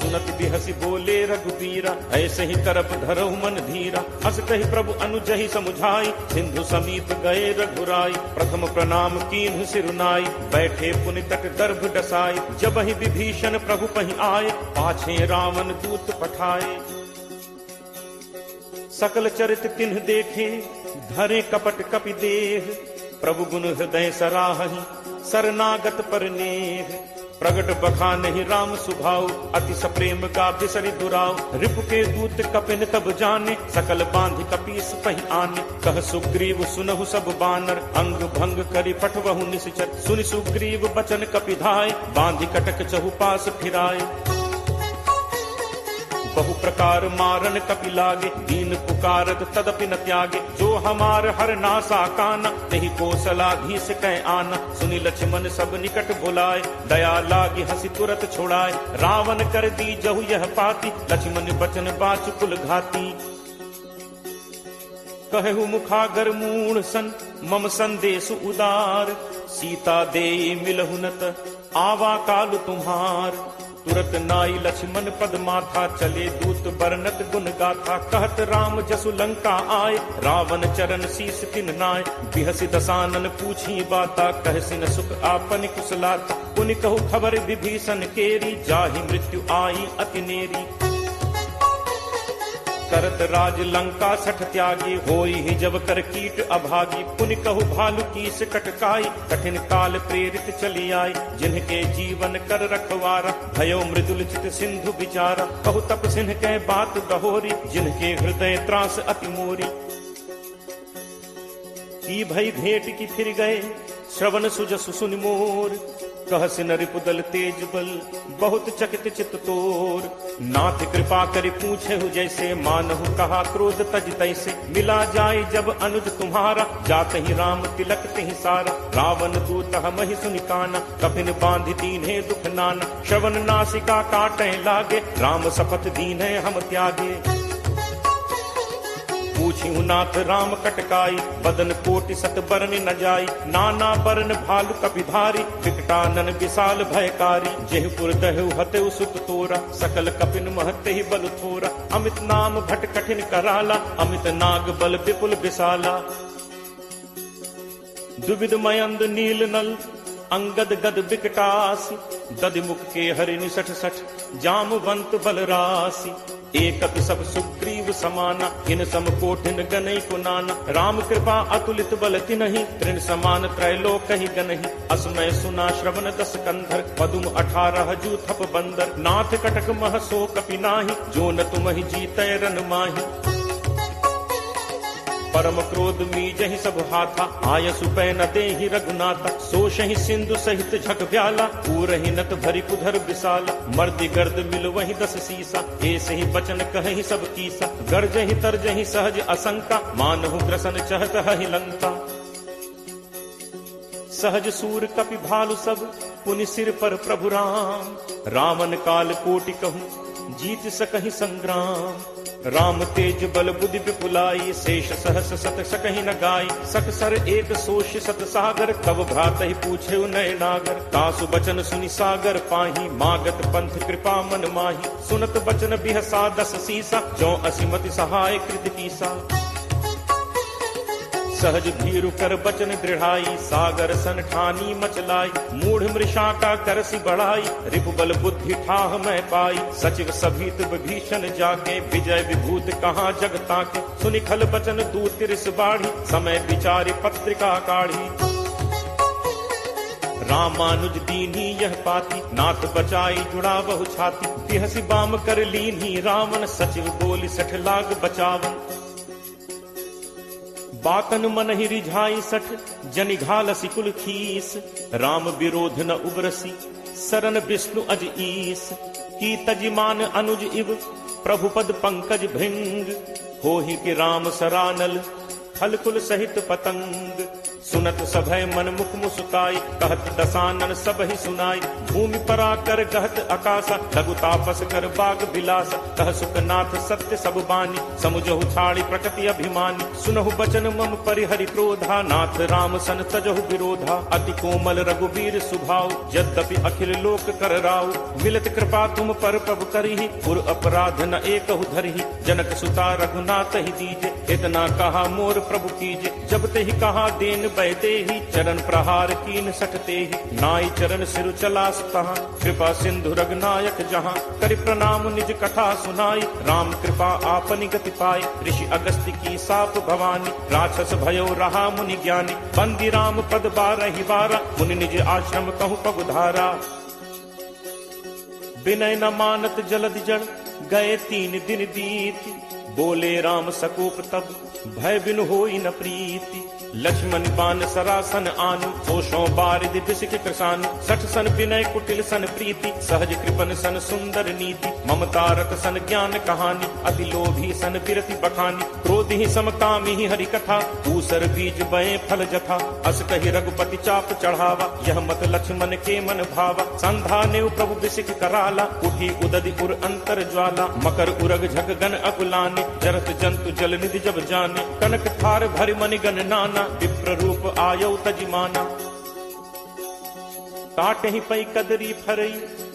सुनत बिहसी बोले रघुबीरा, ऐसे ही करप धरहु मन धीरा। अस कहि प्रभु अनुजहि समुझाई, सिंधु समीप गए रघुराई। प्रथम प्रणाम कीन्हु सिरुनाई, बैठे पुनि तट गर्भ डसाई। जबहि विभीषण प्रभु पहि आए, पाछे रावण दूत पठाए। सकल चरित तिन्ह देखे, धरे कपट कपि देह। प्रभु गुण हृदय सराहहि, शरणागत पर नेह। प्रगट बखानहि राम सुभाव, अति सप्रेम का बिसरि दुराव। रिपु के दूत कपिन तब जाने, सकल बांधि कपीस पहि आने। कह सुग्रीव सुनहु सब बानर, अंग भंग करि पठवहु निश्चर। सुनि सुग्रीव बचन कपिधाय, बांधि कटक चहुपास फिराय। बहु प्रकार मारन कपि लागे, दीन पुकारत तदपि न त्यागे। जो हमार हर नासा काना, तेहि कौशलाधीश कह आना। सुनि लक्ष्मण सब निकट बुलाए, दया लागी हंसी तुरत छोड़ाए। रावण कर दी जहु यह पाती, लक्ष्मण बचन बाचु कुल घाती। कहु मुखागर मूढ़ सन, मम संदेश उदार, सीता देई मिलहुनत, आवा काल तुम्हार। तुरत नाई लक्ष्मण पद माथा, चले दूत बरनत गुण गाथा। कहत राम जसु लंका आए, रावण चरण शीस तिन नाय। बिहसि दसानन पूछी बाता, कहसिन सुख आपन कुशलाता। पुनि कहु खबर विभीषण केरी, जाहि मृत्यु आई अति नेरी। करत राज लंका सठ त्यागी, होई ही जब कर कीट अभागी। पुनि कहु भालु कीस कटकाई, कठिन काल प्रेरित चली आई। जिनके जीवन कर रखवारा, भयो मृदुल चित सिंधु विचारा। कहु तप सिंह के बात गहोरी, जिनके हृदय त्रास अति मोरी। की भई भेंट की फिर गए, श्रवण सुजसु सुनि मोर। कहसिन रिपुदल तेज बल, बहुत चकित चित तोर। नाथ कृपा करि पूछेहु जैसे, मानहु कहा क्रोध तज तैसे। मिला जाय जब अनुज तुम्हारा, जात ही राम तिलक तिहि सारा। रावण दूत हमहि सुनि काना, कफिन बांधि दीन्हे दुख नाना। श्रवण नासिका काटै लागे, राम शपथ दीन्हे हम त्यागे। पूछिहु नाथ राम कटकाई, बदन कोटि सत बरन न जाई। नाना बरन भालु कपिधारी, विकटानन विशाल भयकारी। जेहपुर दहु हतेउ सुत तोरा, सकल कपिन महते ही बल थोरा। अमित नाम भट कठिन कराला, अमित नाग बल विपुल विशाला। दुविध मयंद नील नल, अंगद गद विकटासी। दधिमुख के हरि निसठ सठ, जामवंत बलरासी। एकत सब सुग्रीव समाना, इन सम कोठिन गनई को नाना। राम कृपा अतुलित बल तिनहि, तृण समान त्रैलोक ही गनहि। असमय सुना श्रवण दस कंधर, पदुम 18 जू थप बंदर। नाथ कटक मह सो कपि नाहि, जो न तुमहि जीतै रन माहि। परम क्रोध मीजहि सब हाथा, आयसु पै न देहि रघुनाथा। सोषहि सिंधु सहित झक ब्याला, पूरहि नत भरि कुधर विशाला। मर्दि गर्द मिल वहि 10 सीसा, ऐसे ही बचन कहहि सब कीसा। गर्जहि तरजहि सहज असंका, मानहु ग्रसन चहत हहि लंका। सहज सूर कपि भालु सब, पुनि सिर पर प्रभु राम। रावण काल कोटि कहूँ, जीत सकहि संग्राम। राम तेज बल बुद्धि विपुलाई, शेष सहस सत सकहि न गाई। सकसर एक सोष सत सागर, कब भ्रात ही पूछे नय नागर। तासु बचन सुनि सागर पाही, मागत पंथ कृपा मन माही। सुनत बचन बिहसा 10 सीसा, जो असिमति सहाय कृत कीसा। सहज भीरु कर बचन दृढ़ाई, सागर सन ठानी मचलाई। मूढ़ मृषा का करसी बढ़ाई, रिपुबल बुद्धि ठाह मैं पाई। सचिव सभीत विभीषण जाके, विजय विभूत कहाँ जगता के। सुनि खल बचन दूत तिरस बाढ़ी, समय विचारि पत्रिका काढ़ी। रामानुज दीन्ही यह पाती, नाथ बचाई जुड़ा बहु छाती। बिहसि बाम कर लीन्ही रावण, सचिव बोली 60 लाग बचावन। बातन मन ही रिझाई 60, जनि घालसी कुल खीस। राम विरोध न उबरसी, सरन विष्णु अज ईस। की तजिमान अनुज इव, प्रभु पद पंकज भृंग। होहि कि राम सरानल, फल कुल सहित पतंग। सुनत सभय मन मुख मुस्काई, कहत दसानन सब ही सुनाई। भूमि परा कर कहत आकाशा, लघु तापस कर बाग बिलासा। कह सुखनाथ सत्य सब बानी, समुझहु छाड़ी प्रकृति अभिमानी। सुनहु बचन मम परिहरि क्रोधा, नाथ राम सन तजहु विरोधा। अति कोमल रघुवीर सुभाव, यद्यपि अखिल लोक कर राव। मिलत कृपा तुम पर प्रभु करिहि, पुर अपराध न एकहु धरिहि। जनक सुता रघुनाथ ही दीजे, इतना कहा मोर प्रभु कीजे। जब ते ही कहा देन बैते ही, चरण प्रहार कीन सटते ही। नाई चरण सिरु चलास तहाँ, कृपा सिंधु रघुनायक जहाँ। करि प्रणाम निज कथा सुनाई, राम कृपा आपनि गति पाई। ऋषि अगस्त्य की साप भवानी, राक्षस भयो रहा मुनि ज्ञानी। बंदी राम पद 12 बारा, मुनि निज आश्रम कहु पगुधारा। विनय न मानत जलद जड़, गए 3 दिन बीत। बोले राम सकोप तब, भय बिनु होई न प्रीति। लक्ष्मण बान सरासन आनु, सोषों बारिद बिसिक कृषानु। 60 सन विनय कुटिल सन प्रीति, सहज कृपन सन सुंदर नीति। ममता रत सन ज्ञान कहानी, अति लोभी सन विरति बखानी। क्रोध ही समकामी ही हरि कथा, ऊसर बीज बये फल जथा। अस कहि रघुपति चाप चढ़ावा, यह मत लक्ष्मण के मन भावा। संधा ने प्रभु बिसिक कराला, उठी उदधि उर अंतर ज्वाला। जाला, मकर उरग झक गन अकुलाने, जरत जंतु जल निधि जब जाने, कनक थार भरि मनि गन नाना, विप्र रूप आयो तजिमाना। काटहि पै कदरी फरई,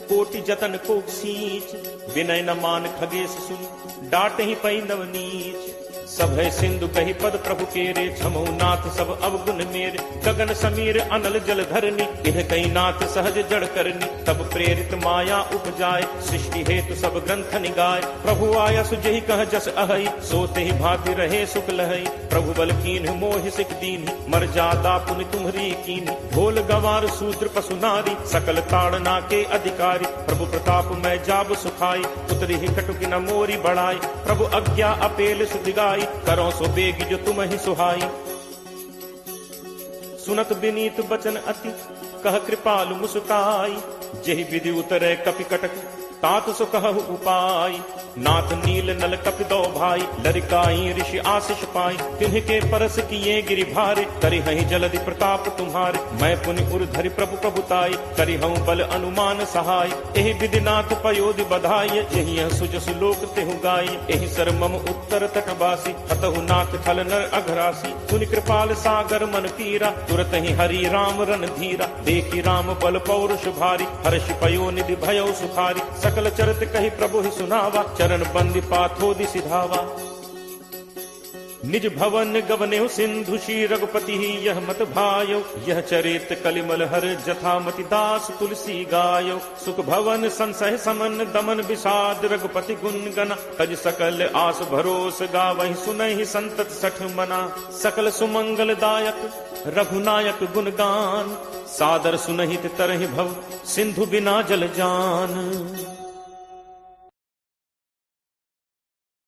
कोटि जतन को सींच, विनय न मान खगेश सुन, डांटहि पै नवनीच। सब है सिंधु कही पद प्रभु केरे, छमौ नाथ सब अवगुण मेरे, गगन समीर अनल जल धरनी, इह कई नाथ सहज जड़ करनी। तब प्रेरित माया उपजाए, सृष्टि हेतु सब ग्रंथ निगाए, प्रभु आया सुजहि कह जस अहई, सोते ही भांति रहे सुख लहई। प्रभु बल कीन्ह मोहि सिख दीन्हि, मर जादा पुनि तुम्हरी कीन्हि। ढोल गंवार शूद्र पशु नारी, सकल ताड़ना के अधिकारी, प्रभु प्रताप मैं जाब सुखाई, उतरी ही कटुकी न मोरी बढ़ाई। प्रभु आज्ञा अपेल सुदिगाई, करो सो बेग जो तुम ही सुहाई। सुनत विनीत बचन अति, कह कृपालु मुस्काई, जेहि विधि उतरे कपि कटक, तात सो कहु उपाय। नाथ नील नल कपि दो भाई, लरिकाई ऋषि आशीष पाई। तिन्ह परस किए गिरि भारे, करिहहि जलधि प्रताप तुम्हारे। मैं पुनि उर धरि प्रभु प्रभुताई, करिहउँ बल अनुमान सहाय। एहि विधि नाथ पयोधि बधाई, यही सुजसु लोक तेहु गाई। एहि सर मम उत्तर तटवासी, हतहु नाथ खल नर अघरासी। पुनि कृपाल सागर मन पीरा, तुरत ही हरि राम रन धीरा। देखी राम बल पौरुष भारी, हर्ष पयो निधि भयउ सुखारी। सकल चरित कही प्रभु ही सुनावा, चरण बंदी पाथोदि सिधावा। निज भवन गवनेहु सिंधु श्री रघुपति यह मत भायो। यह चरित कलिमल हर जथामति दास तुलसी गायो। सुख भवन संसह समन दमन विषाद, रघुपति गुण गना। तज सकल आस भरोस गावहि, सुनहि संतत सठ मना। सकल सुमंगल दायक रघुनायक गुण गान, सादर सुनहित तरहि भव, सिंधु बिना जल जान।